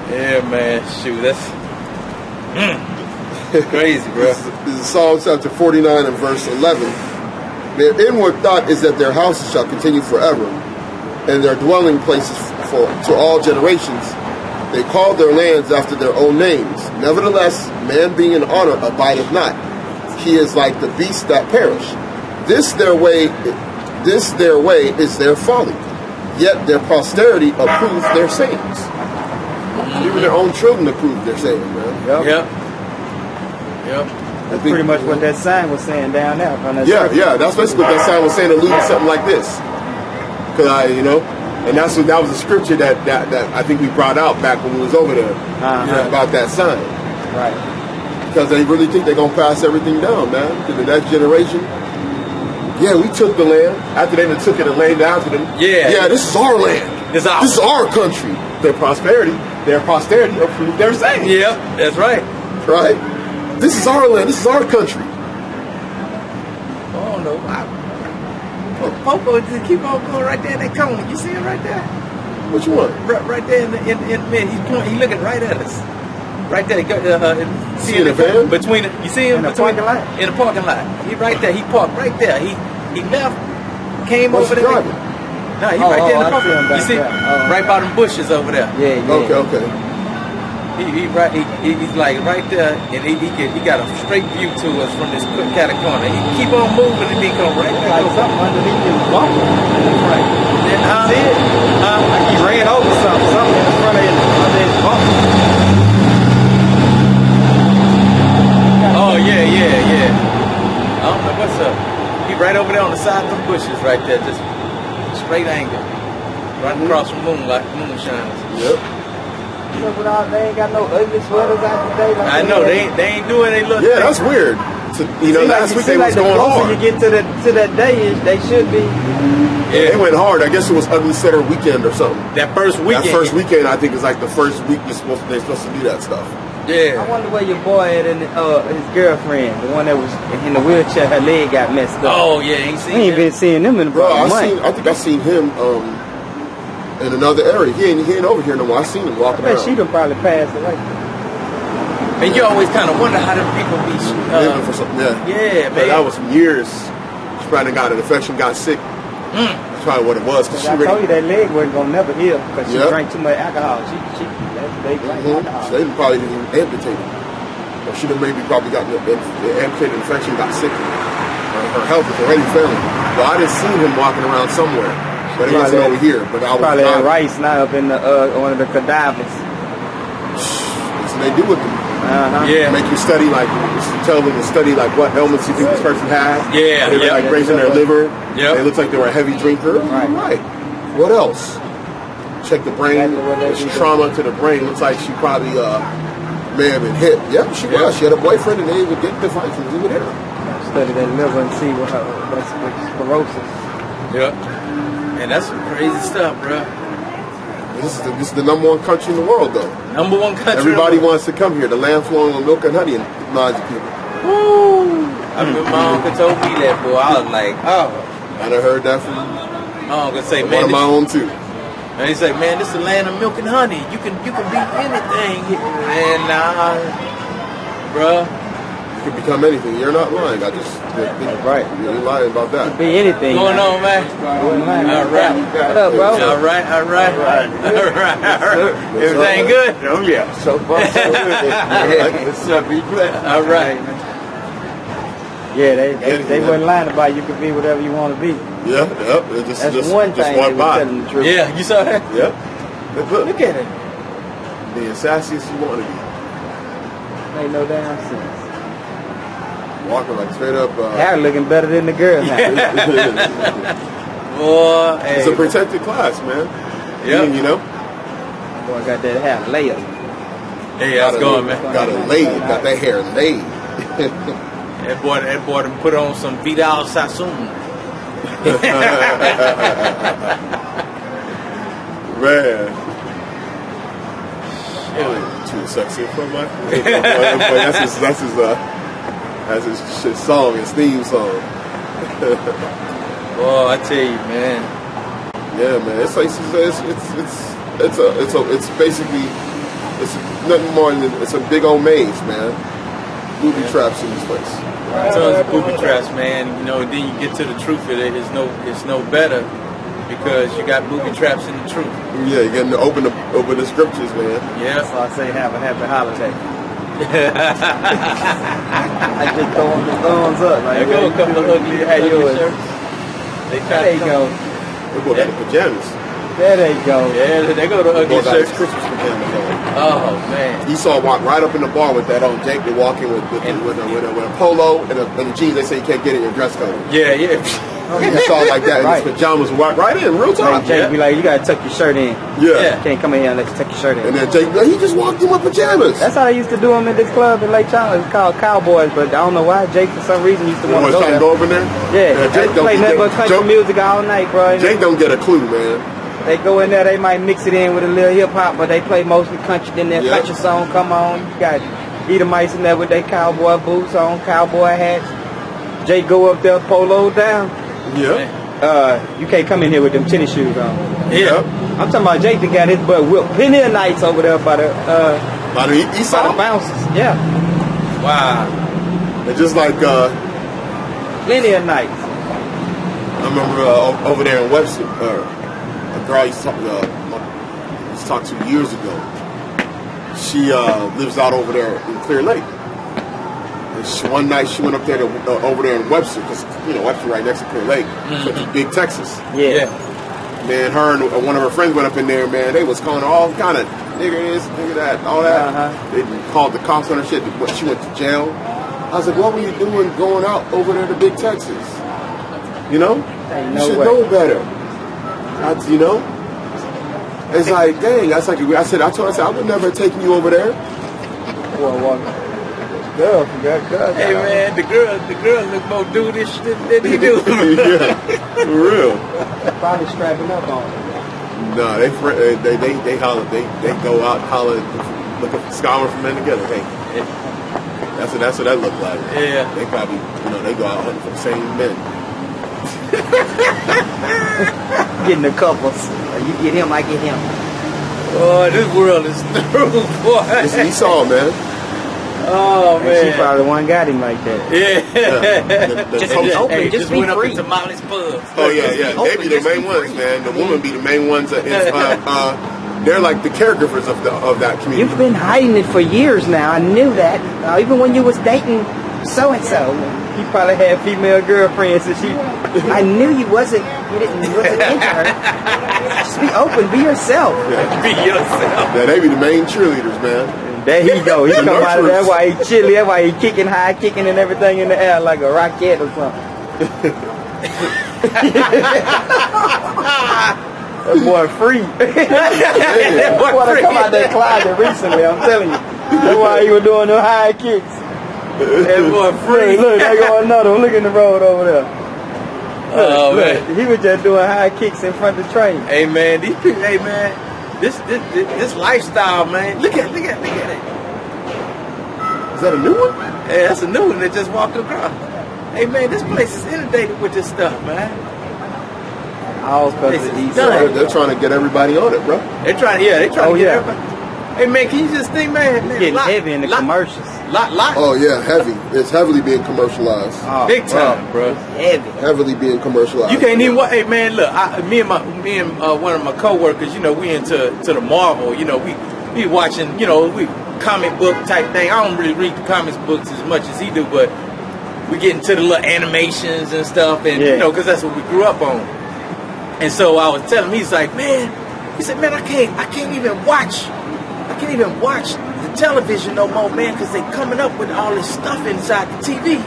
Yeah, man. Shoot, that's crazy, bro. This is Psalm chapter 49 and verse 11. Their inward thought is that their houses shall continue forever, and their dwelling places to all generations. They call their lands after their own names. Nevertheless, man being in honor abideth not. He is like the beasts that perish. This their way is their folly. Yet their posterity approves their sayings. Even their own children approve their sayings, man. Yep. That's pretty much what that sign was saying down there. Yeah, that's basically what that sign was saying, alluding to something like this. Because and that was a scripture that I think we brought out back when we was over there about that sign. Right. Because they really think they're going to pass everything down, man, to the next generation. Yeah, we took the land. After they took it and laid it after them. Yeah, this is our land. This is our country. Their posterity approved their saying. Yep, that's right. Right? This is our land. This is our country. Oh, no. Popo, just keep on going right there in that corner. You see it right there? Which one? Right there in man. He's pointing. He's looking right at us. Right there. See in the van? Between you see him in the parking lot? In the parking lot. He right there. He parked right there. He left. Came What's over there. driving? No, he right there in the parking lot. You see, right by them bushes over there. Yeah. Okay. He's like right there, and he got a straight view to us from this cat corner. He keep on moving and he come right back. Like something underneath his bumper. Right. See it? Like he ran over something in front of under his bumper. Oh yeah. I don't know what's up. He right over there on the side of the bushes right there, just straight angle, right across from moonshiners. Yep. They ain't got no ugly sweaters out today. Like I know they ain't doing they look. Yeah, that's weird. So, last week they was going hard. When you get to that day, they should be. Yeah, they went hard. I guess it was Ugly Sweater weekend or something. That first weekend. I think, is like the first week they're supposed to do that stuff. Yeah. I wonder where your boy at and his girlfriend, the one that was in the wheelchair, her leg got messed up. Oh yeah, we ain't been seeing them in a month. I think I seen him in another area. He ain't over here no more. I seen him walking around. She done probably passed away. And you always kind of wonder how them people be living for something. Yeah, man. That was some years. She probably got an infection, got sick. That's probably what it was. Cause I told you that leg wasn't gonna never heal because she drank too much alcohol. They drank alcohol. They probably didn't amputate it. Or she done maybe probably got an amputated infection, got sick. Her health is already failing. Well, I didn't see him walking around somewhere. But he wasn't over here. But I was probably at Rice now up in the one of the cadavers. That's what they do with them. Yeah. Make you study, tell them to study what ailments you think this person has. Yeah. They raising their liver. Yeah. They look like they were a heavy drinker. Right. What else? check the brain. It's trauma to the brain. Looks like she probably may have been hit. Yep, she was. She had a boyfriend, and they would get the fights, and he would hit her. Study that liver and see what that's sclerosis. Yep. And that's some crazy stuff, bro. This is the number one country in the world, though. Number one country. Everybody wants to come here. The land flowing with milk and honey and minds of people. Woo! I remember my uncle told me that, boy. I was like, oh. I done heard that from My uncle say, man, one of my own too. And he said, man, this is the land of milk and honey. You can beat anything. And bruh. You can become anything. You're not lying. I just right. You're lying about that. Be anything. What's going on, man? All right. What up, bro? All right. Everything good? Oh yeah. So far so good. What's up, be blessed. All right. Yeah, they wasn't lying about you could be whatever you want to be. Yeah, yep. Just one thing they were telling the truth. Yeah, you saw that? Yep. Look at it. Being sassy as you want to be. Ain't no damn sense. Walking like straight up. Hair looking better than the girl now. Boy, hey. It's a protected class, man. Yeah. You know? Boy, got that hair layered. Hey, how's it going, man? Got it laid. Got that hair laid. That boy done put on some Vidal Sassoon. Man. Too sexy for my. That's his shit song, his theme song. Boy, I tell you, man. Yeah, man. It's basically nothing more than it's a big old maze, man. Booby traps in this place. Tons of booby traps, man. You know, then you get to the truth of it. It's no better because you got booby traps in the truth. Yeah, you're getting to open the scriptures, man. Yeah. So I say have a happy holiday. I just throw them the thumbs up. Like, there go a couple of ugly shirts. There you go. They got the pajamas. There they go. Yeah, they go to ugly shirts. Christmas pajamas on. Oh man. Esau walked right up in the bar with that on. Jake, they walk in with a polo and a jeans. They say you can't get in your dress code. Yeah. Esau like that in his pajamas, walk right in, real talk. Jake be like, you gotta tuck your shirt in. Yeah. You can't come in here unless you tuck your shirt in. And then Jake, he just walked in with pajamas. That's how they used to do them in this club in Lake Charles. It's called Cowboys, but I don't know why Jake for some reason used to want to go there. Go over there? Yeah, Jake play nothing but country music all night, bro. Jake don't get a clue, man. They go in there, they might mix it in with a little hip hop, but they play mostly country. Then their country song come on. You got Edomites in there with their cowboy boots on, cowboy hats. Jake go up there, polo down. Yeah. You can't come in here with them tennis shoes on. Yeah. I'm talking about Jake that got his butt whipped plenty of nights over there by the Esau? bouncers. Yeah. Wow. It's just like Plenty of nights. I remember over there in Webster, a girl I used to talk to years ago. She lives out over there in Clear Lake. And one night she went up there over there in Webster, because Webster right next to Clear Lake, such a big Texas. Yeah. Man, her and one of her friends went up in there. Man, they was calling her all kind of nigger this, nigger that, all that. They called the cops on her shit. She went to jail. I was like, what were you doing going out over there to Big Texas? You should know better. It's like, dang. I told her, I said, I would never have taken you over there. Girl, hey man, the girl look more dudish than he do. Yeah, for real. Probably strapping up on it. No, they holler, they go out holler, looking for scouring for men together. Hey, that's what that look like. Yeah, they probably they go out hunting for the same men. Getting the couples. You get him, I get him. Oh, this world is through, boy. It's Esau, man. Oh man, she probably one got him like that. Yeah. Just went be free. up into Molly's pub. Oh yeah. They be the main ones, man. The women be the main ones. They're like the caregivers of that community. You've been hiding it for years now. I knew that. Even when you was dating so and so, you probably had female girlfriends, and I knew you wasn't into her. Just be open, be yourself. Yeah. Be yourself. Yeah, they be the main cheerleaders, man. There he go. He come out of there. That's why he chilly. That's why he kicking high, kicking and everything in the air like a rocket or something. That boy free. That boy come out that closet recently, I'm telling you. That's why he was doing the high kicks. That boy free. Look, there go another one. Look in the road over there. Oh, Look, man. he was just doing high kicks in front of the train. Hey, man, these people, hey, man, this lifestyle, man. Look at it. Is that a new one? Hey, that's a new one that just walked across. Hey, man, this place is inundated with this stuff, man. All because This of is East done. Side. They're trying to get everybody on it, bro. They trying to get everybody. Hey, man, can you just think, man? Getting heavy in the commercials. Oh yeah, heavy. It's heavily being commercialized. Oh, Big time, bro. Heavy. Heavily being commercialized. You can't even watch. Hey, man, look, me and one of my coworkers, you know, we into the Marvel. You know, we watching, you know, we comic book type thing. I don't really read the comics books as much as he do, but we get into the little animations and stuff, and you know, because that's what we grew up on. And so I was telling him, he said, man, I can't even watch the television no more, man, because they coming up with all this stuff inside the TV.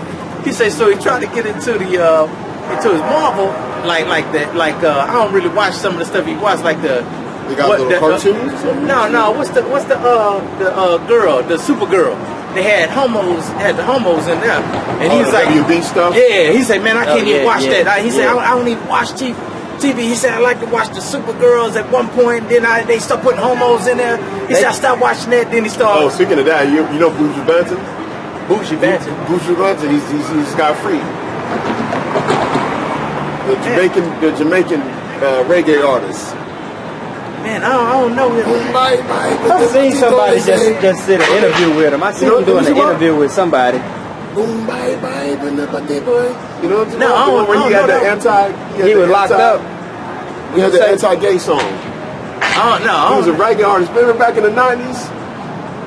He said, so he tried to get into his Marvel, like that, I don't really watch some of the stuff he watched, like the. They got little cartoons. No. What's the girl, the Supergirl? They had the homos in there, and he was like, WB stuff. Yeah, he said, man, I can't even watch that. He said, I don't even watch TV. He said, I like to watch the Supergirls at one point. Then they start putting homos in there. He said, I stopped watching that. Then he started. Oh, speaking of that, you know Buju Banton? Buju Banton. Buju Banton. He's got free. The Jamaican reggae artist. Man, I don't know him. I've seen somebody just did an interview with him. I seen him doing an interview with somebody. Boom, bye, bye, boy. You know what I'm talking No, about? When he got the anti... He was locked up. He had the anti-gay song. Oh, no. He was a reggae artist. Remember back in the 90s?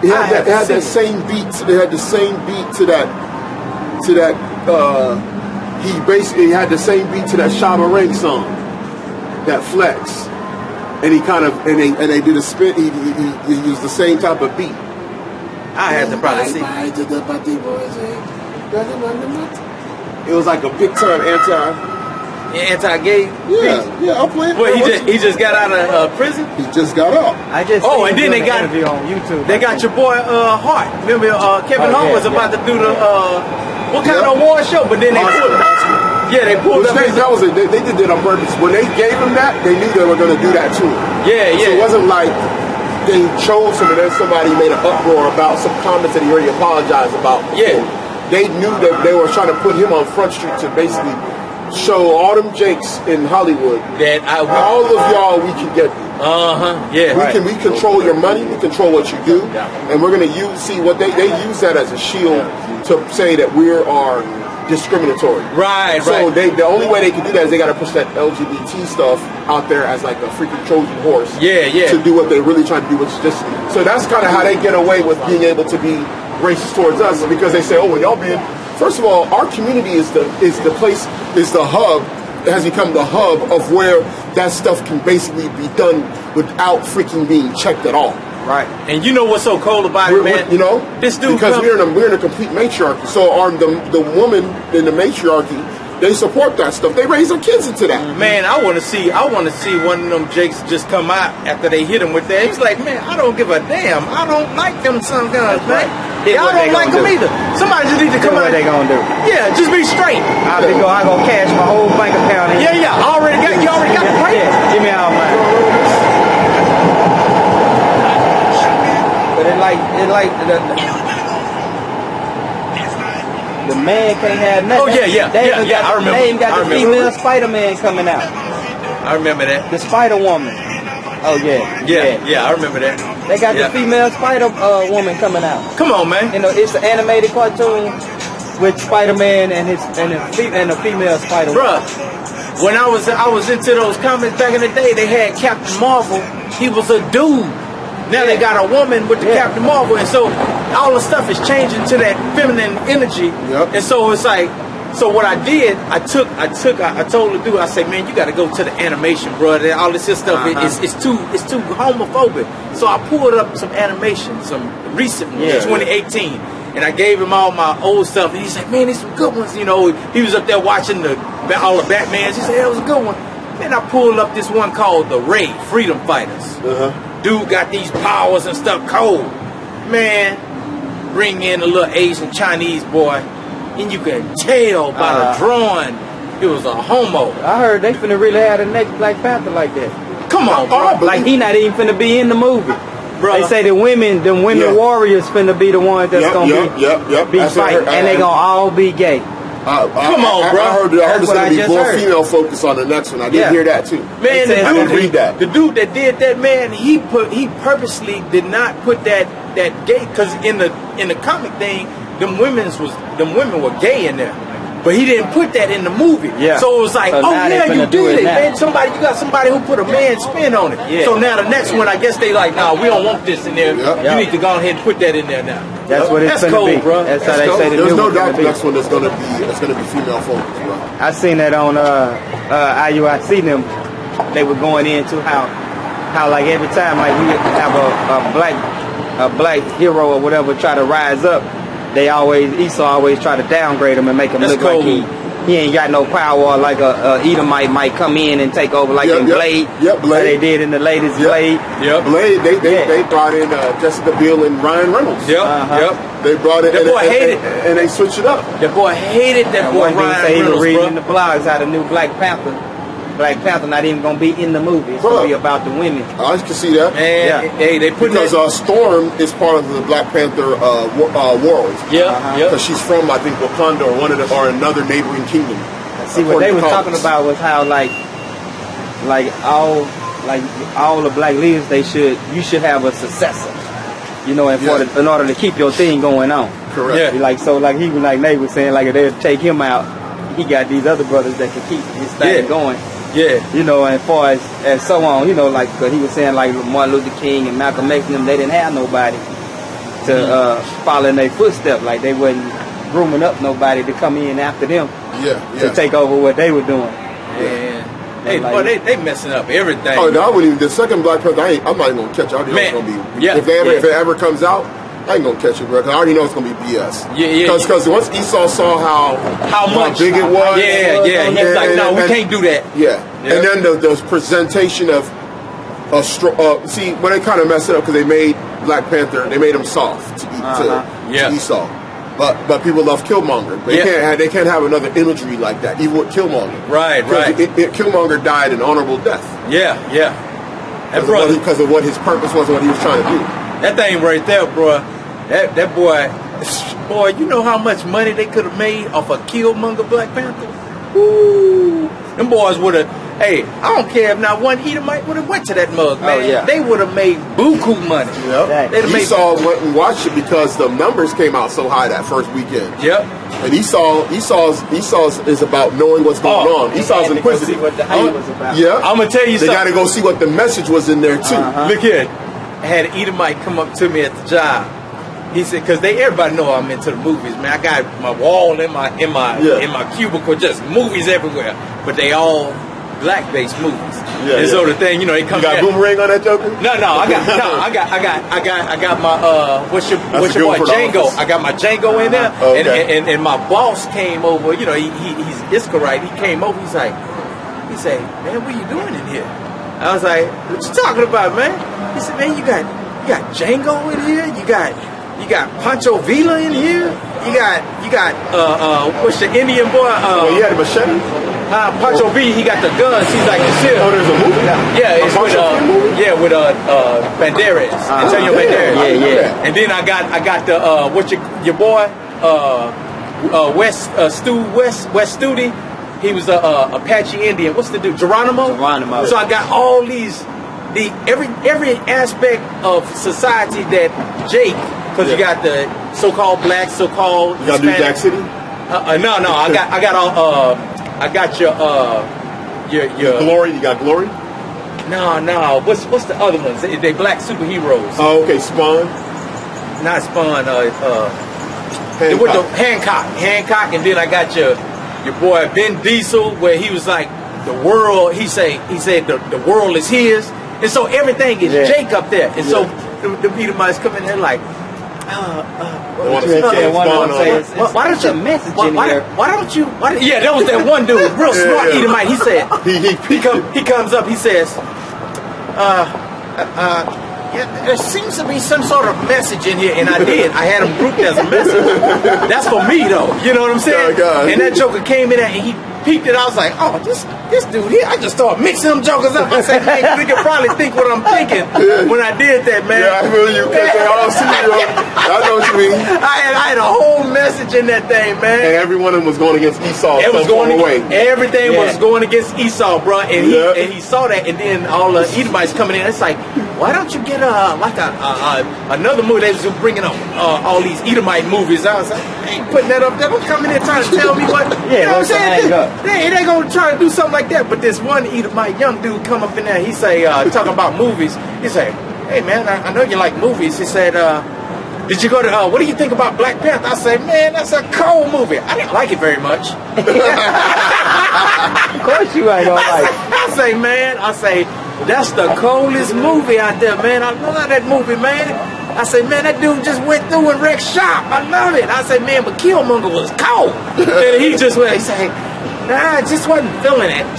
He had that same beat. They had the same beat to that. He basically had the same beat to that Shabba Rank song, that Flex, and he kind of and they did a spin. He used the same type of beat. I had to probably see. It was like a big time Anti-gay. Yeah, I'll play it. Well, he just got out of prison. He just got out. I just Oh, seen and then him they doing got an interview on YouTube. They got your boy Hart. Remember Kevin Hart was about to do the what kind of award show? But then they pulled up. Yeah, they pulled up. They did that on purpose. When they gave him that, they knew they were going to do that too. Yeah. So it wasn't like they chose him and then somebody made an uproar about some comments that he already apologized about. Yeah. They knew that they were trying to put him on Front Street to basically show all them Jakes in Hollywood That all of y'all we can get. Yeah. We control your money, we control what you do, and we're gonna see what they use that as a shield to say that we are discriminatory. Right. So the only way they can do that is they got to push that LGBT stuff out there as like a freaking Trojan horse. Yeah. To do what they're really trying to do, which is just so that's kind of how they get away with being able to be racist towards us, because they say, oh, well, y'all being. First of all, our community is the hub. It has become the hub of where that stuff can basically be done without freaking being checked at all. Right. And you know what's so cool about it, man? You know, this dude because we're in a complete matriarchy. So the woman in the matriarchy, they support that stuff. They raise their kids into that. Man, I want to see one of them Jakes just come out after they hit him with that. He's like, man, I don't give a damn. I don't like them son guns, man. Y'all don't like them either. Somebody just need to come out. What they gonna do? Yeah, just be straight. I gonna cash my whole bank account in. Yeah. You already got the right. Yeah, give me all mine. But it like the man can't have nothing. Oh yeah. I remember. They even got the female Spider-Man coming out. I remember that. The Spider-Woman. Oh Yeah, I remember that. They got the female Spider-Woman coming out. Come on, man. You know, it's an animated cartoon with Spider-Man and the female Spider-Woman. Bruh, when I was into those comics back in the day, they had Captain Marvel. He was a dude. Now they got a woman with the Captain Marvel, and so all the stuff is changing to that feminine energy. Yep. And so it's like, so what I did, I told the dude, I said, man, you got to go to the animation, bro. All this here stuff it's too homophobic. So I pulled up some animation, some recent ones, 2018, and I gave him all my old stuff, and he said, man, these some good ones. You know, he was up there watching all the Batmans. He said, that was a good one. Man, I pulled up this one called the Raid, Freedom Fighters. Dude got these powers and stuff cold. Man, bring in a little Asian Chinese boy, and you can tell by the drawing it was a homo. I heard they finna really have the next Black Panther like that. Come on, bro. Like he not even finna be in the movie. Bro. They say them women warriors finna be the ones that's gonna be fighting, and they gonna all be gay. Come on, bro. I heard there's going to be more female focus on the next one. I did hear that too. Man, I didn't read that. The dude that did that, man, he purposely did not put that gay, because in the comic thing, them women were gay in there. But he didn't put that in the movie. Yeah. So it was like, so oh yeah, you did it, man. You got somebody who put a man spin on it. Yeah. So now the next one, I guess they like, nah, we don't want this in there. You need to go ahead and put that in there now. That's what it's gonna be, bro. That's how they say the There's new no doubt the be. next one is gonna be female focused, bro. I seen that on IUIC them. They were going into how like every time like we have a black hero or whatever try to rise up, Esau always try to downgrade him and make him look like he ain't got no power, like a Edomite might come in and take over, like in Blade. Blade. Like they did in the latest Blade. Blade. They brought in Jessica Biel and Ryan Reynolds. They brought it. That boy hated, and they switched it up. That boy hated that boy Ryan Reynolds, reading bro. in the blogs how the new Black Panther not even gonna be in the movie. It's gonna be about the women. I can see that. Man, hey, they put because Storm is part of the Black Panther world. Because she's from, I think, Wakanda or another neighboring kingdom. See, what they were talking about was how all the black leaders you should have a successor. In order to keep your thing going on. Correct. Yeah. Like Nate was saying, like if they take him out, he got these other brothers that can keep his thing going. Yeah. And as far as so on, like, cause he was saying like Martin Luther King and Malcolm X and them, they didn't have nobody to follow in their footsteps. Like they wasn't grooming up nobody to come in after them. To take over what they were doing. Hey, but they messing up everything. Oh, no, I wouldn't even. The second Black Panther, I'm not even gonna catch it. I already know it's gonna be. If it ever comes out, I ain't gonna catch it, bro. Cause I already know it's gonna be BS. Because once Esau saw how big it was, he's like, no, we can't do that. And then the presentation of see, when they kind of messed it up because they made Black Panther, they made him soft to Esau. But people love Killmonger. They can't have another imagery like that, even with Killmonger. Right. Killmonger died an honorable death. Because of what his purpose was and what he was trying to do. That thing right there, bro. That boy, you know how much money they could have made off a Killmonger Black Panther? Ooh. Them boys would have, I don't care if not one Edomite would have went to that mug, man. They would have made buku money. Esau went and watched it because the numbers came out so high that first weekend. And Esau is about knowing what's going on. Esau's inquisitive. See what the hype was about. I'm gonna tell you something. They got to go see what the message was in there too. Look here. I had an Edomite come up to me at the job. He said, because everybody know I'm into the movies, man. I got my wall in my cubicle, just movies everywhere, but they all black-based movies. And so the thing, they come. You got Boomerang on that joker? No, I got my what's your boy Django? I got my Django in there, and my boss came over. He's Iscarite. He came over. He said, man, what are you doing in here? I was like, what you talking about, man? He said, man, you got Django in here. You got Pancho Villa in here. You got what's the Indian boy? You had a machete. Pancho V, he got the guns. He's like the shit. Oh, there's a movie now. Yeah, it's with Banderas, Antonio Banderas. And then I got the your boy West Studi. He was a Apache Indian. What's the dude? Geronimo. So I got all these every aspect of society that Jake. Because you got the so-called black, so-called you got New Jack City. No. I got your Glory. You got Glory. No. What's the other ones? They black superheroes. Oh, okay. Spawn. Not Spawn. Hancock, and then I got your boy Ben Diesel, where he was like the world. He said the world is his, and so everything is Jake up there, and so the Edomites come in there like. They want to You see had said things one going say on. it's a message in there. Why don't you? Yeah, that was that one dude, real smart yeah. Edomite. He said, he comes up, he says, yeah, there seems to be some sort of message in here, and I did. I had him grouped as a message. That's for me, though. You know what I'm saying? God. And that joker came in there, and he peeped it. I was like, oh, this dude here. I just started mixing them jokers up. I said, man, you can probably think what I'm thinking when I did that, man. Yeah, I feel you. Because they all see you. I know what you mean. I had a whole message in that thing, man. And every one of them was going against Esau. It was going away. Everything was going against Esau, bro, and he saw that, and then all the Edomites coming in. It's like, why don't you get another movie? They was bringing up all these Edomite movies. I was like, I ain't putting that up there. Don't come in there trying to tell me what. You know what I'm saying? They ain't gonna try to do something like that. But this one Edomite young dude come up in there. He say talking about movies. He say, hey man, I know you like movies. He said, did you go to, what do you think about Black Panther? I say, man, that's a cold movie. I didn't like it very much. Of course you ain't gonna like it. I say, that's the coldest movie out there, man. I love that movie, man. I say, man, that dude just went through and wrecked shop. I love it. I say, man, but Killmonger was cold. And he just went, he said, nah, just wasn't feeling it. I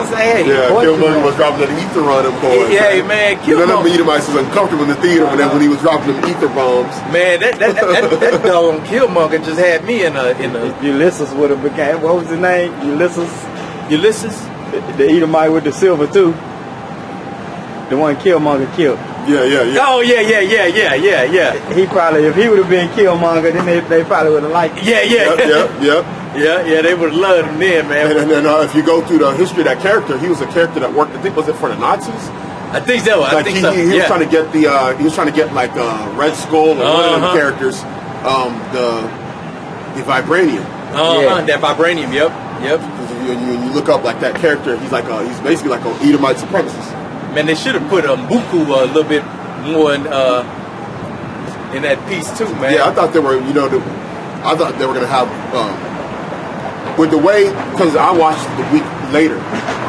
was like, hey. Yeah, Killmonger was dropping the ether on them boys. Yeah, man, Killmonger. None of them Edomites was uncomfortable in the theater when he was dropping them ether bombs. Man, that dog Killmonger just had me in a. Ulysses would have became, what was his name? Ulysses? The Edomite with the silver too. The one Killmonger killed. Yeah. Oh, yeah. He probably, if he would have been Killmonger, then they probably would have liked him. Yeah, they would have loved him then, man. And if you go through the history of that character, he was a character that worked, I think, was it for the Nazis? I think so. Like he was trying to get he was trying to get like Red Skull and one of them characters, the vibranium. That vibranium, yep. Because when you look up like that character, he's basically like an Edomite supremacist. Man, they should have put Mbuku a little bit more in that piece too, man. Yeah, I thought they were, I thought they were gonna have with the way, because I watched the week later,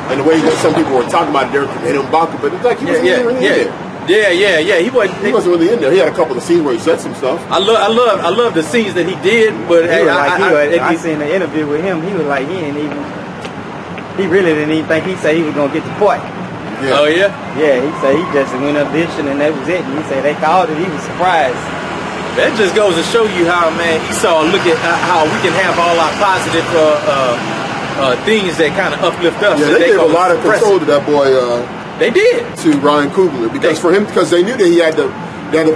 and the way that some people were talking about Derek and Mbaku, but it's like he wasn't really in there. Yeah. He wasn't really in there. He had a couple of scenes where he said some stuff. I love the scenes that he did, but I seen the interview with him. He was like he really didn't even think he said he was gonna get the point. Yeah. Oh yeah. Yeah, he said he just went audition and that was it. And he said they called it. He was surprised. That just goes to show you how, man, Esau look at how we can have all our positive things that kind of uplift us. Yeah, they gave a lot of control to that boy. They did to Ryan Coogler because they knew that he had to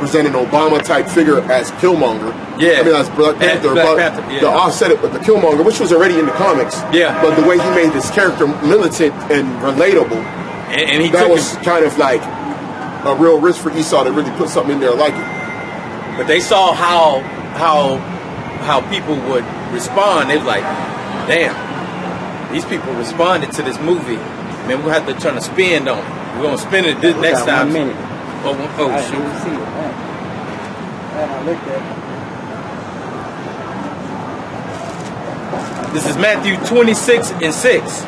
present an Obama type figure as Killmonger. Yeah, I mean as Black Panther. The offset it with the Killmonger, which was already in the comics. Yeah, but the way he made this character militant and relatable, and that was kind of like a real risk for Esau to really put something in there like it. But they saw how people would respond. They was like, damn, these people responded to this movie. Man, we'll have to turn a spin on it. We're gonna spin it this next time. 1 minute. Oh, I shoot. didn't see it. And I looked at it. This is Matthew 26:6.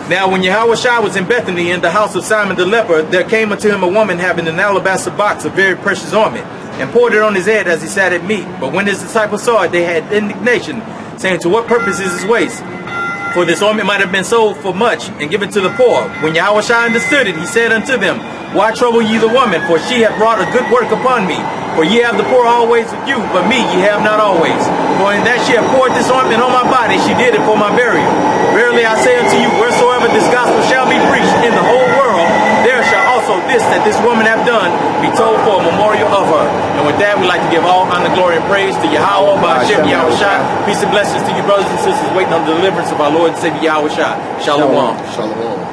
Now when Yahawashi was in Bethany in the house of Simon the leper, there came unto him a woman having an alabaster box of very precious ointment, and poured it on his head as he sat at meat. But when his disciples saw it, they had indignation, saying, to what purpose is this waste? For this ointment might have been sold for much and given to the poor. When Yahawashi understood it, he said unto them, why trouble ye the woman? For she hath wrought a good work upon me. For ye have the poor always with you, but me ye have not always. For in that she hath poured this ointment on my body, she did it for my burial. Verily I say unto you, wheresoever this gospel shall be preached in the whole world, there shall also this that this woman hath done be told for a memorial of her. And with that, we'd like to give all honor, glory, and praise to Yahweh, by Hashem Yahawashi. Peace and blessings to you, brothers and sisters, waiting on the deliverance of our Lord and Savior Yahawashi. Shalom. Shalom.